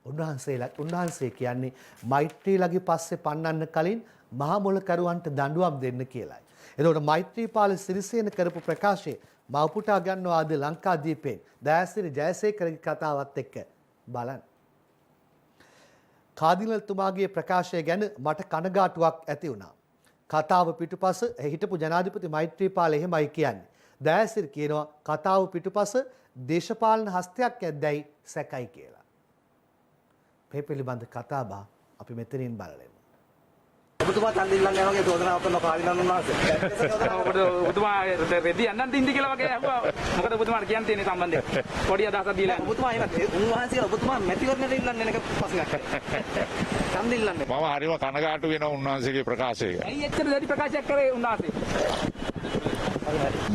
උන්වහන්සේ කියන්නේ මෛත්‍රීලගේ පස්සේ පන්නන්න කලින් මහා මොලකරුවන්ට දඬුවම් දෙන්න කියලායි. එතකොට මෛත්‍රීපාල සිරිසේන කරපු ප්‍රකාශය මවුපුටා ගන්නවා අද ලංකාදීපයෙන් දයාසිරි ජයසේකරගේ කතාවත් එක්ක බලන්න. කාදිනල්තුමාගේ ප්‍රකාශය ගැන මට කනගාටුවක් ඇති වුණා. කතාව පිටුපස හිටපු ජනාධිපති මෛත්‍රීපාල එහෙමයි කියන්නේ. දයාසිරි කියනවා කතාව පිටුපස දේශපාලන හස්තයක් ඇද්දැයි සැකයි කියලා. මේ පිළිබඳ කතාබහ අපි මෙතනින් බලමු. ඔබතුමා ඡන්ද ඉල්ලන්න යනවා වගේ චෝදනාවක් කරන කාලිනන් උන්වහන්සේ. ඔබතුමා රෙදි යන්නත් ඉන්දි කියලා වගේ අහුවා. මොකද ඔබතුමාට කියන්න තියෙන සම්බන්ධයෙන්. පොඩි අදහසක් දීලා. ඔබතුමා එහෙම උන්වහන්සේ ඔබතුමා මැතිවරණයට ඉල්ලන්නේ නැක ප්‍රශ්නයක්. ඡන්ද ඉල්ලන්නේ. මම හරිම කනගාටු වෙනවා උන්වහන්සේගේ ප්‍රකාශය. ඇයි එච්චර දැඩි ප්‍රකාශයක් කරේ උන්වහන්සේ?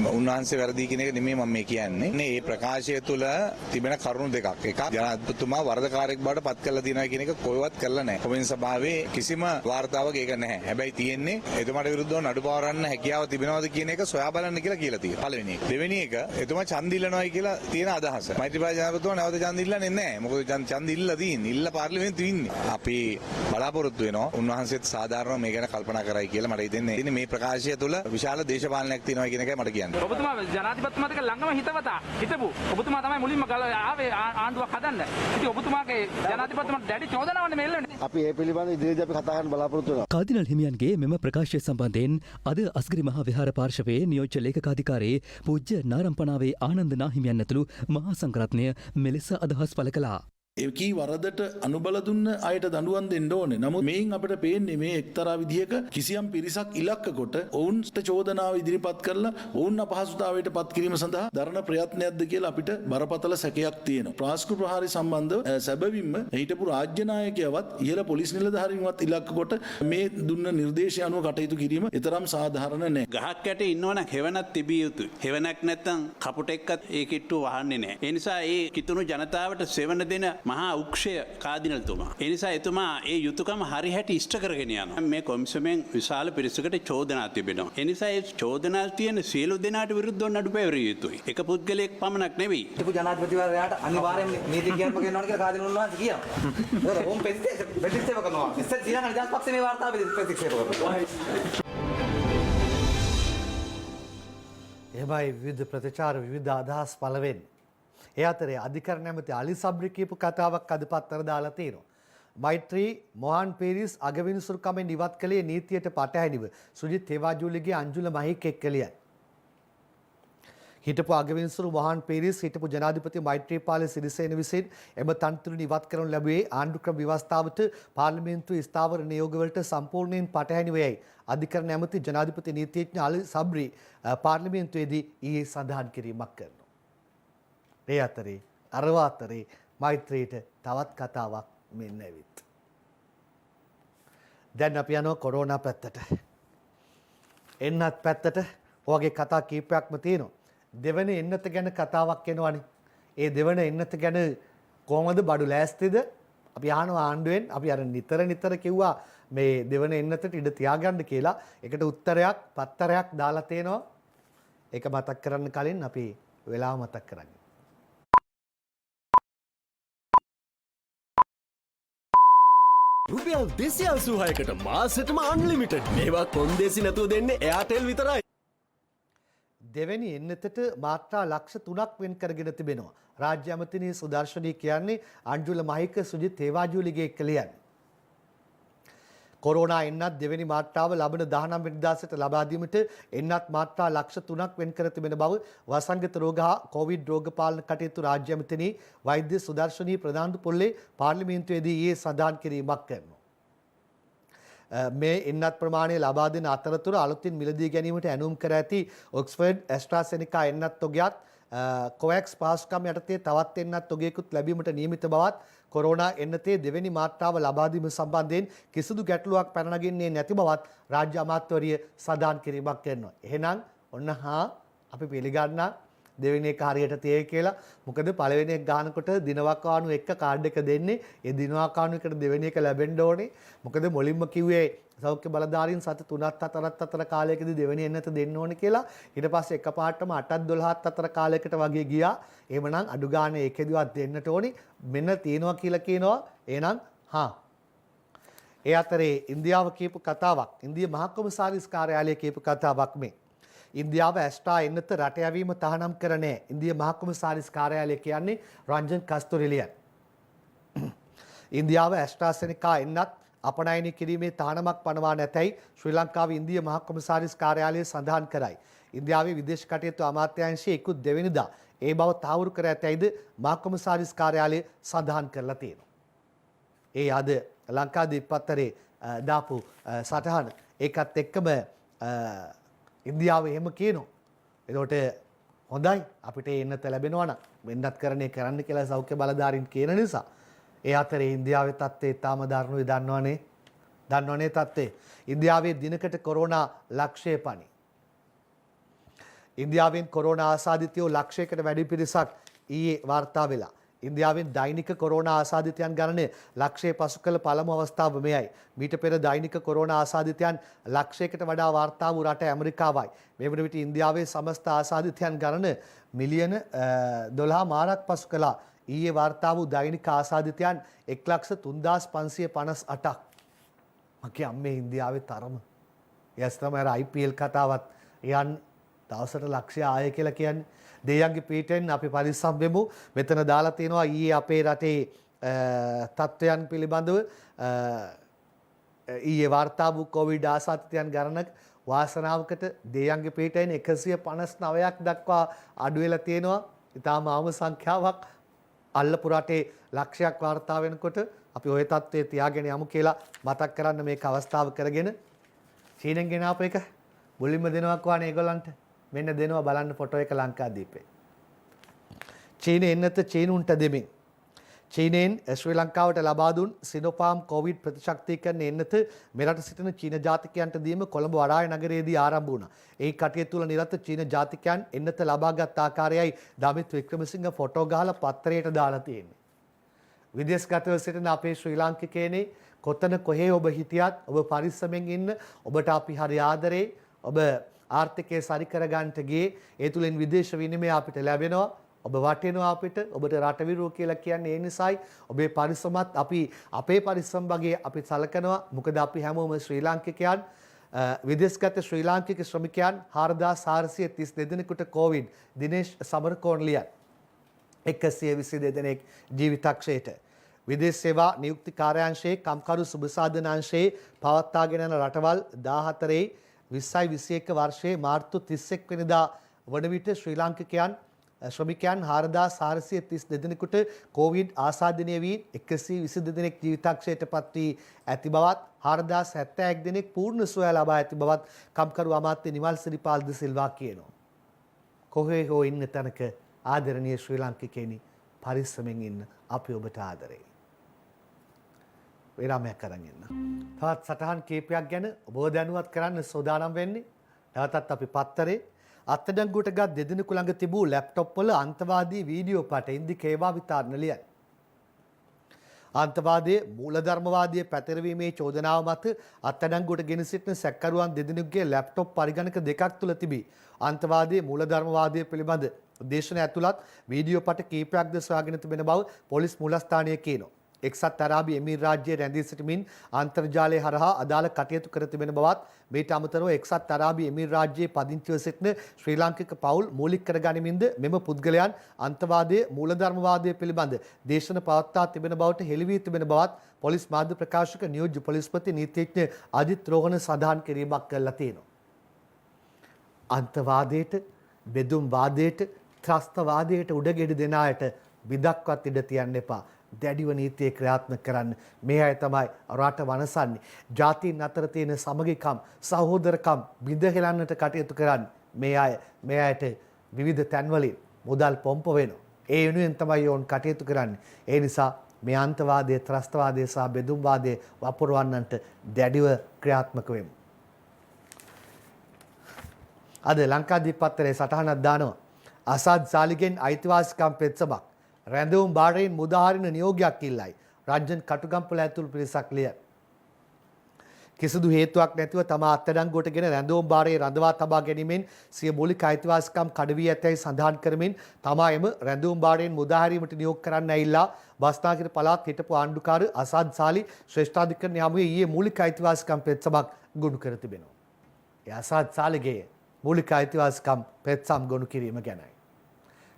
උන්වහන්සේ වැරදි කියන එක නෙමෙයි මම මේ කියන්නේ. මේ ප්‍රකාශය තුළ තිබෙන කරුණු දෙකක්. එකක් ජනාධිපතිතුමා වරදකාරයෙක් බවට පත් කරලා තියෙනවා කියන එක කොහෙවත් කරලා නැහැ. කොමින් සභාවේ කිසිම වාර්තාවක ඒක නැහැ. හැබැයි තියෙන්නේ එතුමාට විරුද්ධව නඩු පවරන්න හැකියාව තිබෙනවද කියන එක සොයා බලන්න කියලා තියෙනවා. පළවෙනි එක. දෙවෙනි එක එතුමා ඡන්ද ඉල්ලනවායි කියලා තියෙන අදහස. මෛත්‍රීපාල ජනාධිපතිතුමා නැවත ඡන්ද ඉල්ලන්නේ නැහැ. මොකද ඡන්ද ඉල්ලලා තියෙන්නේ. ඉල්ල පාර්ලිමේන්තුවේ ඉන්නේ. අපි බලාපොරොත්තු වෙනවා උන්වහන්සේත් සාධාරණව මේ ගැන කල්පනා කරයි කියලා මට හිතෙන්නේ. මේ ප්‍රකාශය තුළ විශාල දේශපාලනයක් තියෙනවා කියන එකයි මට කියන්නේ. ඔබතුමා ජනාධිපතිතුමාත් එක්ක ළඟම හිතපු ඔබතුමා තමයි මුලින්ම ආවේ ආණ්ඩුවක් හදන්න. ඉතින් ඔබතුමාගේ ජනාධිපතිතුමාට දැඩි චෝදනාවන්නේ මේ එල්ලන්නේ. අපි ඒ පිළිබඳව ඉදිරියේදී අපි කතා කරන්න බලාපොරොත්තු වෙනවා. කාදිනල් හිමියන්ගේ මෙම ප්‍රකාශය සම්බන්ධයෙන් අද අස්ගිරි මහා විහාර පාර්ශවයේ නියෝජ්‍ය ලේකකාධිකාරී පූජ්‍ය නාරම්පනාවේ ආනන්ද නාහිමියන් ඇතුළු මහා සංඝරත්නය මෙලෙස අදහස් පළ කළා. ඒකී වරදට අනුබල දුන්න අයට දඬුවම් දෙන්න ඕනේ. නමුත් මේන් අපිට පේන්නේ මේ එක්තරා විදිහක කිසියම් පිරිසක් ඉලක්ක කොට ඔවුන්ට චෝදනාව ඉදිරිපත් කරලා ඔවුන් අපහසුතාවයට පත් කිරීම සඳහා දරන ප්‍රයත්නයක්ද කියලා අපිට බරපතල සැකයක් තියෙනවා. ප්‍රාස්කු ප්‍රහාරය සම්බන්ධව සැබවින්ම හිටපු රාජ්‍ය නායකයවත් ඉහළ පොලිස් නිලධාරීන්වත් ඉලක්ක කොට මේ දුන්න නිර්දේශය අනුව කටයුතු කිරීම ඊතරම් සාධාරණ නැහැ. ගහක් යට ඉන්නවනම් හෙවණක් තිබිය යුතුයි. හෙවණක් නැත්නම් කපුටෙක්වත් ඒ කිට්ටුව වහන්නේ නැහැ. ඒ නිසා ඒ කිතුණු ජනතාවට සෙවණ දෙන මහා උක්ෂය කාදිනල්තුමා. ඒ නිසා එතුමා ඒ යුතුයකම හරි හැටි ඉෂ්ට කරගෙන යනවා. මේ කොමිසමෙන් විශාල පිරිසකට චෝදනා තිබෙනවා. ඒ නිසා ඒ චෝදනා තියෙන සියලු දෙනාට විරුද්ධව නඩු පැවරිය යුතුයි. එක පුද්ගලයෙක් පමණක් නෙවෙයි. හිටපු ජනාධිපතිවරයාට අනිවාර්යයෙන්ම නීතිඥයෙක්ම කියනවා කියලා කාදිනල් උන්වහන්සේ කියනවා. ඒක ඕම් ප්‍රතික්ෂේප කරනවා. ඉස්සෙල් ශ්‍රී ලංකා නිදහස් පක්ෂේ මේ වාර්තාව ප්‍රතික්ෂේප කරනවා. එහෙමයි විවිධ ප්‍රතිචාර විවිධ අදහස් පළ වෙන්නේ. ඒ අතරේ අධිකරණ ඇමති අලි සබ්රි කියපු කතාවක් අද පත්තර දාලා තියෙනවා. මෛත්‍රී මොහන් පීරිස් අගවිනිසුරුකමෙන් ඉවත් කළේ නීතියට පටහැනිව සුජිත් තේවාජූලිගේ අංජුල මහික් එක්කලියයි. හිටපු අගවිනිසුරු මොහන් පීරිස් හිටපු ජනාධිපති මෛත්‍රීපාල සිරිසේන විසින් එම තනතුරින් ඉවත් කරනු ලැබුවේ ආණ්ඩුක්‍රම ව්‍යවස්ථාවට පාර්ලිමේන්තු ස්ථාවර නියෝගවලට සම්පූර්ණයෙන් පටහැනිවයයි අධිකරණ ඇමති ජනාධිපති නීතිඥ අලි සබ්රි පාර්ලිමේන්තුවේදී ඊයේ සඳහන් කිරීමක් කරනවා. ඒ අතරේ අරවාතරේ මෛත්‍රීට තවත් කතාවක් මෙන්න ඇවිත්. දැන් අපි යනවා කොරෝනා පැත්තට. එන්නත් පැත්තට ඔයගේ කතා කීපයක්ම තියෙනවා. දෙවන එන්නත ගැන කතාවක් එනවනේ. ඒ දෙවන එන්නත ගැන කොහොමද බඩු ලෑස්තිද? අපි අහනවා ආණ්ඩුවෙන්. අපි අර නිතර කිව්වා මේ දෙවන එන්නතට ඉඩ තියාගන්න කියලා. ඒකට උත්තරයක් පත්තරයක් දාලා තියෙනවා. ඒක මතක් කරන්න කලින් අපි වෙලාව මතක් කරගන්න. රුපියල් 286කට මාසෙටම අන්ලිමිටඩ්. මේවා කොන්දේසි නැතුව දෙන්නේ එයාටෙල් විතරයි. දෙවැනි එන්නතට මාත්‍රා ලක්ෂ 3ක් වෙන් කරගෙන තිබෙනවා. රාජ්‍ය අමාත්‍යනී සුදර්ශනී කියන්නේ අංජුල මහික සුජිත් තේවාජූලිගේ එක්කලියන්. කොරෝනා එන්නත් දෙවැනි මාත්‍රාව ලබන 19 වෙනිදා සිට ලබා දීමට එන්නත් මාත්‍රා ලක්ෂ 3ක් වෙන් කර තිබෙන බව වසංගත රෝග හා කොවිඩ් රෝග පාලන කටයුතු රාජ්‍ය අමාත්‍යනී වෛද්‍ය සුදර්ශනී ප්‍රධාන පොල්ලේ පාර්ලිමේන්තුවේදී ඊයේ සඳහන් කිරීමක් කරනවා. මේ එන්නත් ප්‍රමාණය ලබා දෙන අතරතුර අලුතින් මිලදී ගැනීමට ඇනුම් කර ඇති ඔක්ස්ෆර්ඩ් ඇස්ට්‍රාසෙනිකා එන්නත් තොගයත් කොවැක්ස් පාස්කම් යටතේ තවත් එන්නත් තොගයකුත් ලැබීමට නියමිත බවත් කොරෝනා එන්නතේ දෙවැනි මාත්‍රාව ලබා දීම සම්බන්ධයෙන් කිසිදු ගැටලුවක් පැන නගින්නේ නැති බවත් රාජ්‍ය අමාත්‍යවරිය සඳහන් කිරීමක් කරනවා. එහෙනම් ඔන්න අපි පිළිගන්නා දෙවෙනි එක හරියට තියෙයි කියලා. මොකද පළවෙනි එක ගන්නකොට දිනවකාණු එක්ක කාඩ් එක දෙන්නේ. ඒ දිනවකාණු එකට දෙවෙනි එක ලැබෙන්න ඕනේ. මොකද මුලින්ම කිව්වේ සෞඛ්‍ය බලධාරීන් සති 3ක් 4ක් අතර කාලයකදී දෙවෙනි එන්නත දෙන්න ඕනේ කියලා. ඊට පස්සේ එකපාරටම 8ක් 12ක් අතර කාලයකට වගේ ගියා. එහෙමනම් අඩු ගානේ ඒකෙදිවත් දෙන්නට ඕනේ. මෙන්න තියෙනවා කියලා කියනවා. එහෙනම් ඒ අතරේ ඉන්දියාව කියපු කතාවක්. ඉන්දියා මහ කොමසාරිස් කාර්යාලය කියපු කතාවක් මේ. ඉන්දියාව ඇස්ට්‍රා එන්නත රට යවීම තහනම් කර නැහැ. ඉන්දියා මහ කොමසාරිස් කාර්යාලය කියන්නේ රංජන් කස්තුරිලියන්. ඉන්දියාව ඇස්ට්‍රාසෙනිකා එන්නත් අපනයනය කිරීමේ තහනමක් පනවා නැතැයි ශ්‍රී ලංකාවේ ඉන්දියා මහ කොමසාරිස් කාර්යාලය සඳහන් කරයි. ඉන්දියාවේ විදේශ කටයුතු අමාත්‍යාංශයේ ඉක්ුත් දෙවෙනිදා ඒ බව තහවුරු කර ඇතැයිද මහ කොමසාරිස් කාර්යාලය සඳහන් කරලා තියෙනවා. ඒ අද ලංකාදීප පත්තරේ දාපු සටහන ඒකත් එක්කම ඉන්දියාව එහෙම කියනවා. එතකොට හොඳයි අපිට එන්නත ලැබෙනවා නම් වෙන්නත් කරන්නේ කරන්න කියලා සෞඛ්‍ය බලධාරීන් කියන නිසා. ඒ අතරේ ඉන්දියාවේ තත්ත්වය තාම දරුණුයි දන්නවනේ තත්ත්වය. ඉන්දියාවේ දිනකට කොරෝනා ලක්ෂය පණි. ඉන්දියාවෙන් කොරෝනා ආසාදිතයෝ ලක්ෂයකට වැඩි පිරිසක් ඊයේ වාර්තා වෙලා. ඉන්දියාවෙන් දෛනික කොරෝනා ආසාදිතයන් ගණනය ලක්ෂය පසු කළ පළමු අවස්ථාව මෙයයි. මීට පෙර දෛනික කොරෝනා ආසාදිතයන් ලක්ෂයකට වඩා වාර්තා වූ රට ඇමරිකාවයි. මේ වන විට ඉන්දියාවේ සමස්ත ආසාදිතයන් ගණන මිලියන 12 මාරක් පසු කළා. ඊයේ වාර්තා වූ දෛනික ආසාදිතයන් 1,3558ක්. මගේ අම්මේ ඉන්දියාවේ තරම. යස් තමයි අර IPL කතාවත් යන් දවසට ලක්ෂය ආය කියලා කියන්නේ. දෙයයන්ගේ පීඨෙන් අපි පරිස්සම් වෙමු. මෙතන දාලා තියෙනවා ඊයේ අපේ රටේ තත්ත්වයන් පිළිබඳව ඊයේ වාර්තා වූ කොවිඩ් ආසාදිතයන් ගණනක වාසනාවකට දෙයයන්ගේ පීඨෙන් 159ක් දක්වා අඩු වෙලා තියෙනවා. ඊටාම ආම සංඛ්‍යාවක් අල්ලපු රටේ ලක්ෂයක් වාර්තා වෙනකොට අපි ওই තත්ත්වයේ තියාගෙන යමු කියලා මතක් කරන්න මේක අවස්ථාව කරගෙන චීනෙන් ගෙනාපු එක මුලින්ම දෙනවා කවනේ ඒගොල්ලන්ට මෙන්න දෙනවා බලන්න ෆොටෝ එක ලංකාදීපේ. චීනේ එන්නත චීනුන්ට දෙමින් චීනෙන් ශ්‍රී ලංකාවට ලබා දුන් සිනෝෆාම් කොවිඩ් ප්‍රතිශක්තිකරණ එන්නත මෙරට සිටින චීන ජාතිකයන්ට දීම කොළඹ වරාය නගරයේදී ආරම්භ වුණා. ඒ කටයුතු තුළ නිරත චීන ජාතිකයන් එන්නත ලබාගත් ආකාරයයි දමිත් වික්‍රමසිංහ ෆොටෝ ගහලා පත්තරයට දාලා තියෙන්නේ. විදේශගතව සිටින අපේ ශ්‍රී ලාංකිකයනේ කොතන කොහේ ඔබ හිටියත් ඔබ පරිස්සමෙන් ඉන්න. ඔබට අපි හරි ආදරේ. ඔබ ආර්ථිකය සරි කරගන්නට ගියේ ඒ තුලින් විදේශ විනිමය අපිට ලැබෙනවා. ඔබ වටිනවා අපිට. ඔබට රටවිරුව කියලා කියන්නේ ඒ නිසායි. ඔබේ පරිස්සමත් අපි අපේ පරිස්සම් වගේ අපි සලකනවා. මොකද අපි හැමෝම ශ්‍රී ලාංකිකයන්. විදේශගත ශ්‍රී ලාංකික ශ්‍රමිකයන් 4432 දෙනෙකුට කොවිඩ්. දිනේෂ් සමරකෝන්ලියන් 122 දෙනෙක් ජීවිතක්ෂයට. විදේශ සේවා නියුක්ති කාර්යාංශයේ කම්කරු සුබසාධනාංශයේ පවත්වාගෙන යන රටවල් 14යි 2021 වර්ෂයේ මාර්තු 31 වෙනිදා වන විට ශ්‍රී ලාංකිකයන් ශ්‍රමිකයන් 4432 දෙනෙකුට කොවිඩ් ආසාදනය වී 122 දෙනෙක් ජීවිතක්ෂයට පත් වී ඇති බවත් 4071 දෙනෙක් පූර්ණ සුවය ලබා ඇති බවත් කම්කරු අමාත්‍ය නිමල් සිරිපාල් ද සිල්වා කියනවා. කොහේ හෝ ඉන්න තැනක ආදරණීය ශ්‍රී ලාංකිකයනි පරිස්සමෙන් ඉන්න අපි ඔබට ආදරේ. විරාමයක් අරන් ඉන්න. තවත් සටහන් කීපයක් ගැන ඔබ දැනුවත් කරන්න සෝදානම් වෙන්නේ. නැවතත් අපි පත්තරේ අත්අඩංගුවට ගත් දෙදෙනෙකු ළඟ තිබූ ලැප්ටොප් වල අන්තවාදී වීඩියෝ පට ඉන්දික ඒවා විතරණ ලියයි. අන්තවාදයේ මූලධර්මවාදයේ පැතිරවීමේ චෝදනාව මත අත්අඩංගුවට ගෙන සිටින සැකකරුවන් දෙදෙනෙකුගේ ලැප්ටොප් පරිගණක දෙකක් තුල තිබී අන්තවාදයේ මූලධර්මවාදයේ පිළිබඳ දේශන ඇතුළත් වීඩියෝ පට කීපයක්ද සොයාගෙන තිබෙන බව පොලිස් මූලස්ථානය කියනවා. එක්සත් අරාබි එමිරාත් රාජ්‍යයේ රැඳී සිටමින් අන්තර්ජාලය හරහා අදාළ කටයුතු කර තිබෙන බවත් මේට අමතරව එක්සත් අරාබි එමිරාත් රාජ්‍යයේ පදිංචිව සිටින ශ්‍රී ලාංකික පවුල් මූලික කර ගනිමින්ද මෙම පුද්ගලයන් අන්තවාදයේ මූලධර්මවාදය පිළිබඳ දේශන පවත්වා තිබෙන බවට හෙළි වී තිබෙන බවත් පොලිස් මාධ්‍ය ප්‍රකාශක නියෝජ්‍ය පොලිස්පති නීතිඥ අජිත් රෝහණ සඳහන් කිරීමක් කළා තියෙනවා. අන්තවාදයට, බෙදුම් වාදයට, ත්‍රස්තවාදයට උඩගෙඩි දෙන අයට විදක්වත් ඉඩ තියන්න එපා. දැඩිව නීතිය ක්‍රියාත්මක කරන්න. මේ අය තමයි රට වනසන්නේ. ජාතීන් අතර තියෙන සමගිකම්, සහෝදරකම් බිඳ කටයුතු කරන්න. මේ අයට විවිධ තැන්වලින් මුදල් පොම්ප වෙනවා. ඒ වෙනුවෙන් තමයි ඔවුන් කටයුතු කරන්නේ. ඒ නිසා මේ අන්තවාදයේ, ත්‍රස්තවාදයේ සහ බෙදුම්වාදයේ වපුරවන්නන්ට දැඩිව ක්‍රියාත්මක වෙමු. අද ලංකාදීප පත්තරේ සටහනක් දානවා. අසාද් සාලිගෙන් අයිතිවාසිකම් පෙත්සමක්. රැඳවුම් බාරයෙන් මුදාහරින නියෝගයක් ඉල්ලයි. රංජන් කටුගම්පල ඇතුළු පිරිසක් ලිය. කිසිදු හේතුවක් නැතිව තම අත්අඩංගුවටගෙන රැඳවුම් බාරයේ රඳවා තබා ගැනීමෙන් සිය මූලික අයිතිවාසිකම් කඩවී ඇතැයි සඳහන් කරමින් තමා එම රැඳවුම් බාරයෙන් මුදාහැරීමට නියෝග කරන්න ඇවිල්ලා බස්නාහිර පළාත් හිටපු ආණ්ඩුකාර අසාද් සාලි ශ්‍රේෂ්ඨාධිකරණ යමුවේ ඊයේ මූලික අයිතිවාසිකම් පෙත්සමක් ගොනු කර තිබෙනවා. ඒ අසාද් සාලිගේ මූලික අයිතිවාසිකම් පෙත්සම් ගොනු කිරීම ගැනයි.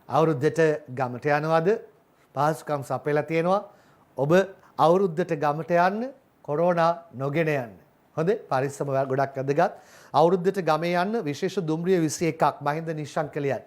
අවුරුද්දට ගමට යනවාද? පහසුකම් සපයලා තියෙනවා. ඔබ අවුරුද්දට ගමට යන්න, කොරෝනා නොගෙන යන්න. හොඳේ? පරිස්සම ගොඩක් වැදගත්. අවුරුද්දට ගමේ යන්න විශේෂ දුම්රිය 21ක් මහින්ද නිශ්ශංක ලියන.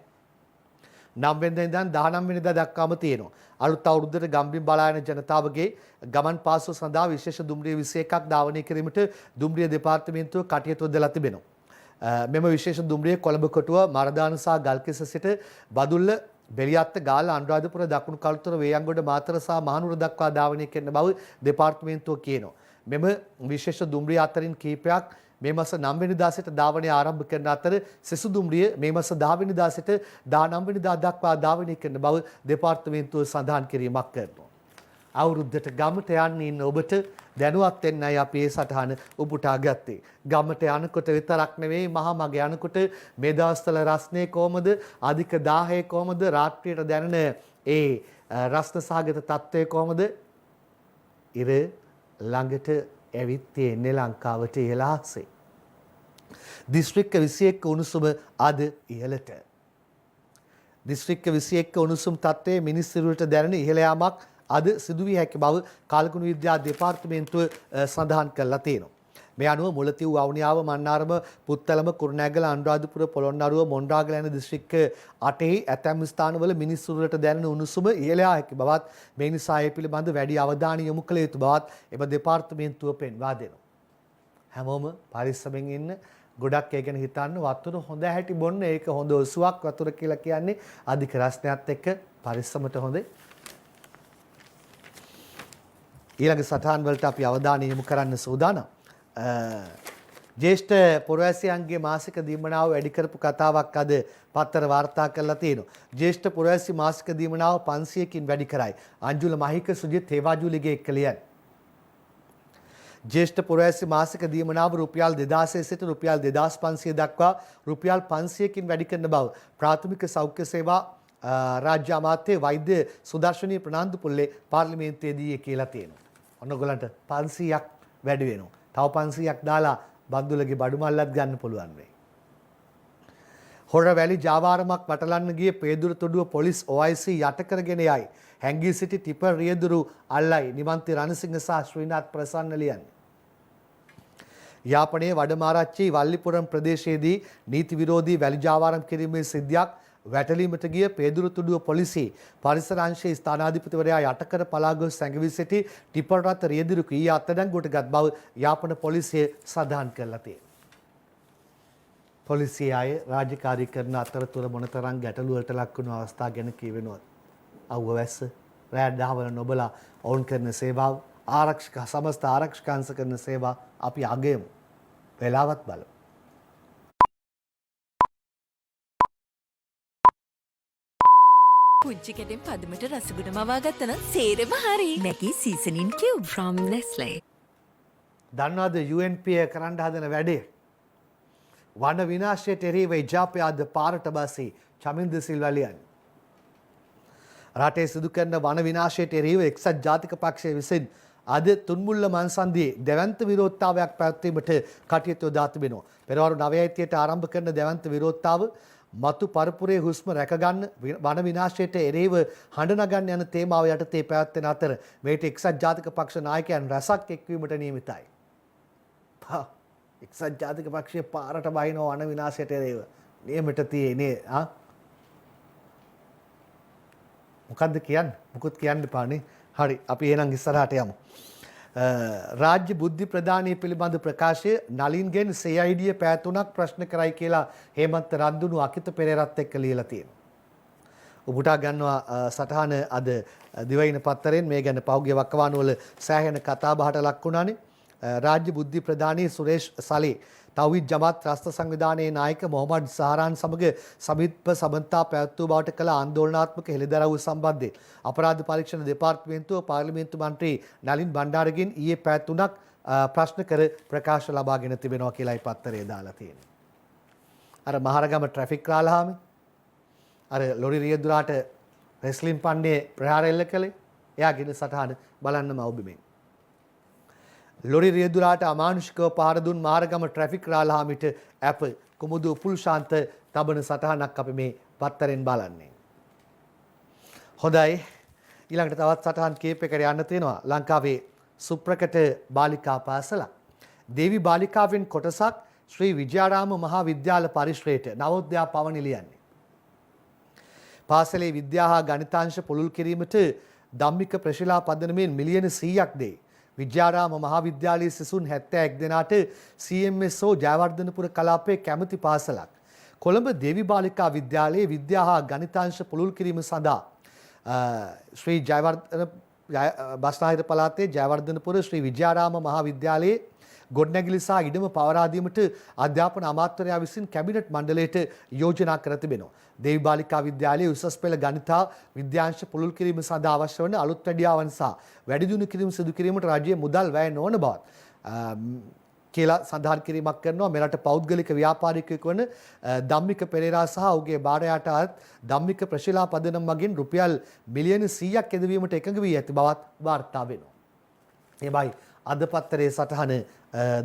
9 වෙනිදා ඉඳන් 19 වෙනිදා දක්වාම තියෙනවා. අලුත් අවුරුද්දට ගම්බිම් බලා යන ජනතාවගේ ගමන් පාසුව සඳහා විශේෂ දුම්රිය 21ක් ධාවනය කිරීමට දුම්රිය දෙපාර්තමේන්තුව කටයුතු යොදලා තිබෙනවා. මෙම විශේෂ දුම්රිය කොළඹ කොටුව මරදාන සහ ගල්කිස්ස සිට බදුල්ල බෙලියත්ත ගාල්ල අනුරාධපුර දකුණු කළුතර වේයන්ගොඩ මාතර සහ මහනුවර දක්වා ධාවනය කරන බව දෙපාර්තමේන්තුව කියනවා. මෙම විශේෂ දුම්රිය අතරින් කීපයක් මේ මාස 9 වෙනිදා සිට ධාවනය ආරම්භ කරන අතර සෙසු දුම්රිය මේ මාස 10 වෙනිදා සිට 19 වෙනිදා දක්වා ධාවනය කරන බව දෙපාර්තමේන්තුව සඳහන් කිරීමක් කරනවා. අවුරුද්දට ගමට යන්න ඉන්න ඔබට දැනුවත් වෙන්නයි අපි මේ සටහන උපුටා ගත්තේ. ගමට යනකොට විතරක් නෙවෙයි මහා මග යනකොට මේ දවස්වල රස්නේ කොහමද, අධික දාහය කොහමද, රාත්‍රියට දැනෙන ඒ රස්න සහගත තත්ත්වය කොහමද? ඉර ළඟට ඇවිත් තියෙන්නේ ලංකාවට ඉහළාසේ. දිස්ත්‍රික්ක 21 උණුසුම අද ඉහළට. දිස්ත්‍රික්ක 21 උණුසුම් තත්ත්වයේ මිනිස් සිරුරට දැනෙන ඉහළ යාමක් අද සිදුවිය හැකි බව කාලගුණ විද්‍යා දෙපාර්තමේන්තුව සඳහන් කරලා තියෙනවා. මේ අනුව මුලතිව් වවුනියාව මන්නාරම පුත්තලම කුරුණෑගල අනුරාධපුර පොළොන්නරුව මොණරාගල යන දිස්ත්‍රික්ක 8හි ඇතැම් ස්ථානවල මිනිස් සිරුරට දැනෙන උණුසුම ඉහළ යා හැකි බවත් මේ නිසා ඒ පිළිබඳ වැඩි අවධානය යොමු කළ යුතු බවත් එම දෙපාර්තමේන්තුව පෙන්වා දෙනවා. හැමෝම පරිස්සමෙන් ඉන්න. ගොඩක් ඒ ගැන හිතන්න. වතුර හොඳ හැටි බොන්න. ඒක හොඳ ඔසුවක් වතුර කියලා කියන්නේ අධික රසණයත් එක්ක පරිස්සමට හොඳයි. ඊළඟ සටහන් වලට අපි අවධානය යොමු කරන්න සූදානම්. ජ්‍යෙෂ්ඨ පුරවැසියන්ගේ මාසික දීමනාව වැඩි කරපු කතාවක් අද පත්තර වාර්තා කරලා තියෙනවා. ජ්‍යෙෂ්ඨ පුරවැසි මාසික දීමනාව 500කින් වැඩි කරයි. අංජුල මහික සුජිත් හේවාජුලිගේ එක්ක ලියන. ජ්‍යෙෂ්ඨ පුරවැසි මාසික දීමනාව රුපියල් 2000 සිට රුපියල් 2500 දක්වා රුපියල් 500කින් වැඩි කරන බව ප්‍රාථමික සෞඛ්‍ය සේවා රාජ්‍ය අමාත්‍ය වෛද්‍ය සුදර්ශනී ප්‍රනාන්දු පුල්ලේ පාර්ලිමේන්තුවේදී කියලා තියෙනවා. ඔන්නගොල්ලන්ට 500ක් වැඩි වෙනවා. තව 500ක් දාලා බන්දුලගේ බඩු මල්ලත් ගන්න පුළුවන් වෙයි. හොර වැලි ජාවාරමක් වටලන්න ගිය පේදුරු තොඩුව පොලිස් OIC යට කරගෙන යයි. හැංගී සිටි ටිපර් රියදුරු අල්ලයි. නිමන්ති රණසිංහ සහ ශ්‍රීනාත් ප්‍රසන්න ලියන්නේ. යාපනයේ වඩමාරච්චි වල්ලිපුරම් ප්‍රදේශයේදී නීති විරෝධී වැලි ජාවාරම් කිරීමේ සිද්ධියක් වැටලීමට ගිය පේදුරු තුඩුව පොලිසිය පරිසර අංශයේ ස්ථානාධිපතිවරයා යටකර පලා ගොස් සැඟවී සිටි ටිපර් රථ රියදුරු කී අත්අඩංගුවට ගත් බව යාපන පොලිසිය සඳහන් කරලා තියෙනවා. පොලිසිය අය රාජකාරී කරන අතරතුර මොනතරම් ගැටලු වලට ලක් වුණු අවස්ථා ගැන කියවෙනවද? අවුව වැස්ස රැය දහවල නොබලා ඔවුන් කරන සේවාව ආරක්ෂක සමස්ත ආරක්ෂක අංශ කරන සේවා අපි අගයමු. වෙලාවත් බලමු. පුංචි කැටෙන් පදමට රසගුණ මවා ගත්තනම් සේරම හරි. Maggie සීසනින් cube from Nestle. දන්නවද UNP කරන්න හදන වැඩේ? වන විනාශයට එරෙහිව ජාප්‍ය අද පාරට බසී චමින්ද සිල්වා ලියන්නේ. රටේ සිදු කරන වන විනාශයට එරෙහිව එක්සත් ජාතික පක්ෂය විසින් අද තුන්මුල්ල මන්සන්දියේ දැවන්ත විරෝධතාවයක් පැවැත්වීමට කටයුතු යොදා තිබෙනවා. පෙරවරු 9:30ට ආරම්භ කරන දැවන්ත විරෝධතාව මතු පරපුරේ හුස්ම රැකගන්න වන විනාශයට එරෙහිව හඬ නගන්න යන තේමාව යටතේ පැවැත්වෙන අතර මේට එක්සත් ජාතික පක්ෂ නායකයන් රැසක් එක්වීමට නියමිතයි. එක්සත් ජාතික පක්ෂය පාරට බහිනවා වන විනාශයට එරෙහිව නියමිත තියෙන්නේ මොකද්ද කියන්නේ? මුකුත් කියන්න එපානේ. හරි අපි එහෙනම් ඉස්සරහට යමු. රාජ්‍ය බුද්ධි ප්‍රදානීය පිළිබඳ ප්‍රකාශය නලින්ගෙන් CID පැය 3ක් ප්‍රශ්න කරයි කියලා හේමන්ත රන්දුණු අකිත පෙරේරත් එක්ක ලියලා තියෙනවා. උපුටා ගන්නවා සටහන අද දිවයින පත්තරෙන් මේ ගැන පහුගිය වකවානු වල සෑහෙන කතා බහට ලක් වුණානේ. රාජ්‍ය බුද්ධි ප්‍රදානී සුරේෂ් සලේ තවීද් ජමාත් රාෂ්ට්‍ර සංවිධානයේ නායක මොහමඩ් සහරාන් සමග සමීප සබඳතා පැවැත්වූ බවට කළ ආందోලනාත්මක හෙළිදරව් සම්බන්ධයෙන් අපරාධ පරීක්ෂණ දෙපාර්තමේන්තුව පාර්ලිමේන්තු මන්ත්‍රී නලින් බණ්ඩාරගෙන් ඊයේ පැය 3ක් ප්‍රශ්න කර ප්‍රකාශ ලබාගෙන තිබෙනවා කියලායි පත්තරේ දාලා තියෙන්නේ. අර මහරගම ට්‍රැෆික් රාලහාමි අර ලොරි රියදුරාට රෙස්ලින් පණ්ඩේ ප්‍රහාර එල්ල කළේ එයාගෙන සටහන බලන්නම ඔබෙමින්. ලොරි රියදුරාට අමානුෂිකව පහර දුන් මහරගම ට්‍රැෆික් රාලහාමිට ඇප කුමුදු උපුල් ශාන්ත තබන සටහනක් අපි මේ පත්තරෙන් බලන්නේ. හොඳයි ඊළඟට තවත් සටහන් කීපයකට යන්න තියෙනවා. ලංකාවේ සුප්‍රකට බාලිකා පාසලක් දේවි බාලිකාවෙන් කොටසක් ශ්‍රී විජයාරාම මහා විද්‍යාල පරිශ්‍රයට නවෝදයා පවණි ලියන්නේ. පාසලේ විද්‍යා හා ගණිතාංශ පුළුල් කිරීමට ධම්මික ප්‍රශිලා පදනමෙන් මිලියන 100ක් දෙයි. විජයාරාම මහා විද්‍යාලයේ සිසුන් 71 දෙනාට CMSO ජයවර්ධනපුර කලාපයේ කැමැති පාසලක්. කොළඹ දේවි බාලිකා විද්‍යාලයේ විද්‍යා හා ගණිතාංශ පුළුල් කිරීම සඳහා ශ්‍රී ජයවර්ධන බස්නාහිර පළාතේ ජයවර්ධනපුර ශ්‍රී විජයාරාම මහා විද්‍යාලයේ ගොඩනැගිලි සහ ඉඩම පවරා දීමට අධ්‍යාපන අමාත්‍යවරයා විසින් කැබිනට් මණ්ඩලයට යෝජනා කර තිබෙනවා. දේවි බාලිකා විද්‍යාලයේ උසස් පෙළ ගණිතා විද්‍යාංශ පුළුල් කිරීම සඳහා අවශ්‍ය වන අලුත් වැඩියාවන් සහ වැඩි දියුණු කිරීම සිදු කිරීමට රජයේ මුදල් වැය නොවන බවත් කියලා සඳහන් කිරීමක් කරනවා. මෙරට පෞද්ගලික ව්‍යාපාරිකයෙකු වන ධම්මික පෙරේරා සහ ඔහුගේ භාර්යාට ධම්මික ප්‍රශිලා පදනම මගින් රුපියල් මිලියන 100ක් එදවීමට එකඟ වී ඇති බවත් වාර්තා වෙනවා. එබැයි අද පත්තරේ සටහන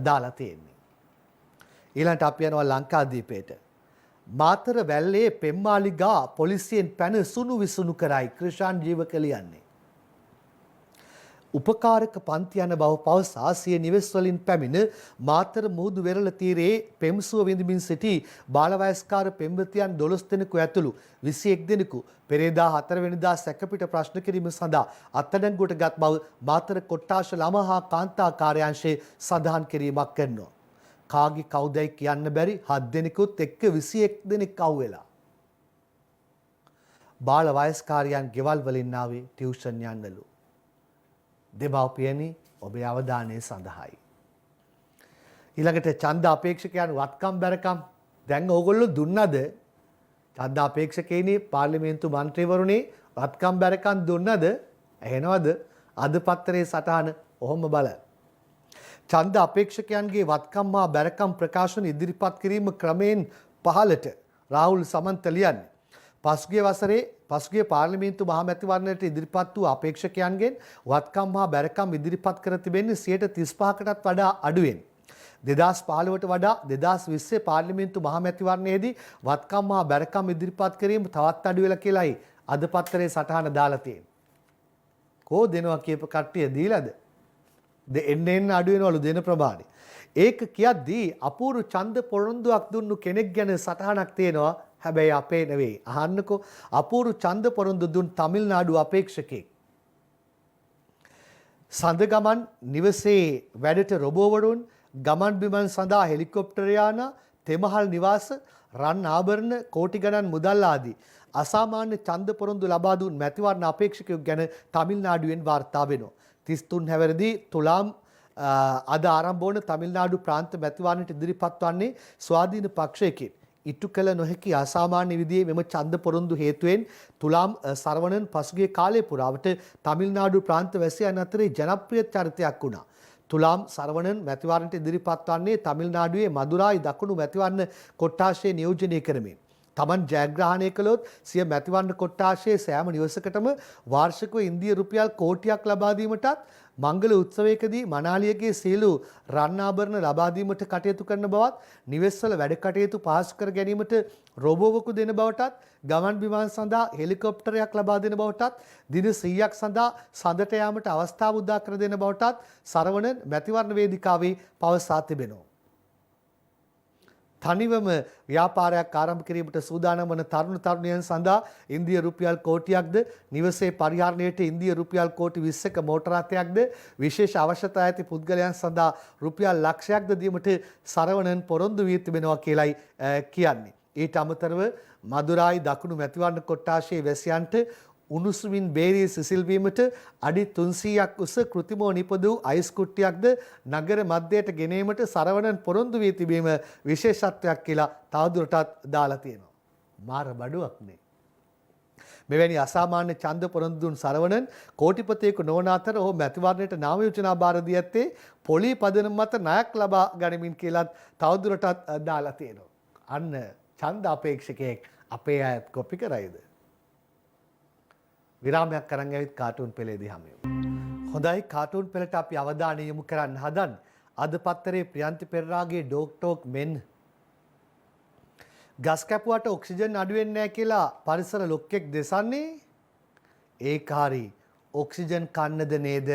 දාලා තියෙන්නේ. ඊළඟට අපි යනවා ලංකාදීපයට. මාතර වැල්ලේ පෙම්මාලිගා පොලිසියෙන් පැන සුණු විසුණු කරයි ක්‍රිෂාන් ජීවක ලියන්නේ. උපකාරක පන්ති යන බව පවසා සිය නිවෙස් වලින් පැමිණ මාතර මුහුදු වෙරළ තීරයේ පෙම්සුව විඳින්මින් සිටි බාලවයස්කාර පෙම්වතියන් 12 දෙනෙකු ඇතුළු 21 දෙනෙකු පෙරේදා 4 වෙනිදා සැකපිට ප්‍රශ්න කිරීම සඳහා අත්අඩංගුවට ගත් බව මාතර කොට්ටාශ ළමා හා කාන්තා කාර්යාංශයේ සඳහන් කිරීමක් කරනවා. කාගේ කවුදයි කියන්න බැරි 7 දෙනෙකුත් එක්ක 21 දෙනෙක් අහුවෙලා. බාලවයස්කාරයන් ගෙවල් වලින් ආවේ ටියුෂන් යන්නලු. දෙමව්පියනි ඔබේ අවධානය සඳහායි. ඊළඟට ඡන්ද අපේක්ෂකයන් වත්කම් බැරකම් දැන් ඕගොල්ලෝ දුන්නද? ඡන්ද අපේක්ෂකයිනි පාර්ලිමේන්තු මන්ත්‍රීවරුනි වත්කම් බැරකම් දුන්නද? ඇහෙනවද? අද පත්තරේ සටහන ඔහොම බලන්න. ඡන්ද අපේක්ෂකයන්ගේ වත්කම් හා බැරකම් ප්‍රකාශන ඉදිරිපත් කිරීම ක්‍රමයෙන් පහළට රාහුල් සමන්ත ලියන්නේ. පසුගිය පාර්ලිමේන්තු මහමැතිවරණයට ඉදිරිපත් වූ අපේක්ෂකයන්ගෙන් වත්කම් හා බැරකම් ඉදිරිපත් කර තිබෙන්නේ 35%කටත් වඩා අඩුවෙන්. 2015ට වඩා 2020 පාර්ලිමේන්තු මහමැතිවරණයේදී වත්කම් හා බැරකම් ඉදිරිපත් කිරීම තවත් අඩු වෙලා කියලායි අද පත්තරේ සටහන දාලා තියෙන්නේ. කෝ දෙනවා කියප කට්ටිය දීලාද? එන්න අඩු වෙනවලු දෙන ප්‍රමාණය. ඒක කියද්දී අපූර්ව ඡන්ද පොරොන්දුවක් දුන්නු කෙනෙක් ගැන සටහනක් තියෙනවා. හැබැයි අපේ නෙවෙයි. අහන්නකෝ අපූර්ව ඡන්ද පොරොන්දු දුන් තමිල්නාඩු අපේක්ෂකෙක්. සඳගමන් නිවසේ වැඩට රොබෝවරුන් ගමන් බිමන් සඳහා හෙලිකොප්ටර් යාන තෙමහල් නිවාස රන් ආභරණ කෝටි ගණන් මුදල් ආදී අසාමාන්‍ය ඡන්ද පොරොන්දු ලබා දුන් මැතිවරණ අපේක්ෂකයෙකු ගැන තමිල්නාඩුවෙන් වාර්තා වෙනවා. 33 හැවිරිදි තුලාම් අද ආරම්භ වන තමිල්නාඩු ප්‍රාන්ත මැතිවරණයට ඉදිරිපත් වන්නේ ස්වාධීන පක්ෂයකින්. ඉටු කළ නොහැකි අසාමාන්‍ය විදිහේ මෙම ඡන්ද පොරොන්දු හේතුවෙන් තුලාම් සරවණන් පසුගිය කාලය පුරාවට තමිල්නාඩු ප්‍රාන්ත වැසියන් අතරේ ජනප්‍රිය චරිතයක් වුණා. තුලාම් සරවණන් මැතිවරණයට ඉදිරිපත් වන්නේ තමිල්නාඩුවේ මදුරායි දකුණු මැතිවරණ කොට්ටාශය නියෝජනය කරමින්. තමන් ජයග්‍රහණය කළොත් සිය මැතිවරණ කොට්ටාශයේ සෑම නිවසකටම වාර්ෂිකව ඉන්දිය රුපියල් කෝටියක් ලබා දීමටත් මංගල උත්සවයකදී මනාලියගේ සියලු රන් ආභරණ ලබා දීමට කටයුතු කරන බවත් නිවෙස්වල වැඩ කටයුතු පහසු කර ගැනීමට රෝබෝවකු දෙන බවටත් ගමන් බිමන් සඳහා හෙලිකොප්ටරයක් ලබා දෙන බවටත් දින 100ක් සඳහා සඳට යාමට අවස්ථාව උදා කර දෙන බවටත් සරවණ මැතිවරණ වේදිකාවේ පවසා තිබෙනවා. තනිවම ව්‍යාපාරයක් ආරම්භ කිරීමට සූදානම් වන තරුණ තරුණියන් සඳහා ඉන්දිය රුපියල් කෝටියක්ද නිවසේ පරිහරණයට ඉන්දිය රුපියල් කෝටි 20ක මෝටර රථයක්ද විශේෂ අවශ්‍යතා ඇති පුද්ගලයන් සඳහා රුපියල් ලක්ෂයක්ද දීමට සරවණන් පොරොන්දු වී තිබෙනවා කියලයි කියන්නේ. ඊට අමතරව මදුරායි දකුණු මැතිවරණ කොට්ටාශයේ වැසියන්ට උණුසුමින් බේරී සිසිල්වීමට අඩි 300ක් උස කෘතිමව නිපදූ අයිස් කුට්ටියක්ද නගර මැදයට ගෙනීමට සරවණන් පොරොන්දු වී තිබීම විශේෂත්වයක් කියලා තවදුරටත් දාලා තියෙනවා. මාර බඩුවක් නේ. මෙවැනි අසාමාන්‍ය ඡන්ද පොරොන්දු දුන් සරවණන් කෝටිපතියෙකු නොවන අතර ඔහු මැතිවරණයට නාම යෝජනා බාර දී ඇත්තේ පොලී පදනම මත ණයක් ලබා ගනිමින් කියලාත් තවදුරටත් දාලා තියෙනවා. අන්න ඡන්ද අපේක්ෂකයෙක් අපේ අයත් කොපි කරයිද? විරාමයක් කරන් ඇවිත් කාටුන් පෙළේදී හමුවෙමු. හොඳයි කාටුන් පෙළට අපි අවධානය යොමු කරන්න හදන්නේ. අද පත්තරේ ප්‍රියන්ති පෙරරාගේ ඩොක්ටෝක් මෙන් ගස් කැපුවට ඔක්සිජන් අඩු වෙන්නේ නැහැ කියලා පරිසර ලොක්කෙක් දෙසන්නේ ඒක හරි ඔක්සිජන් කන්නද නේද?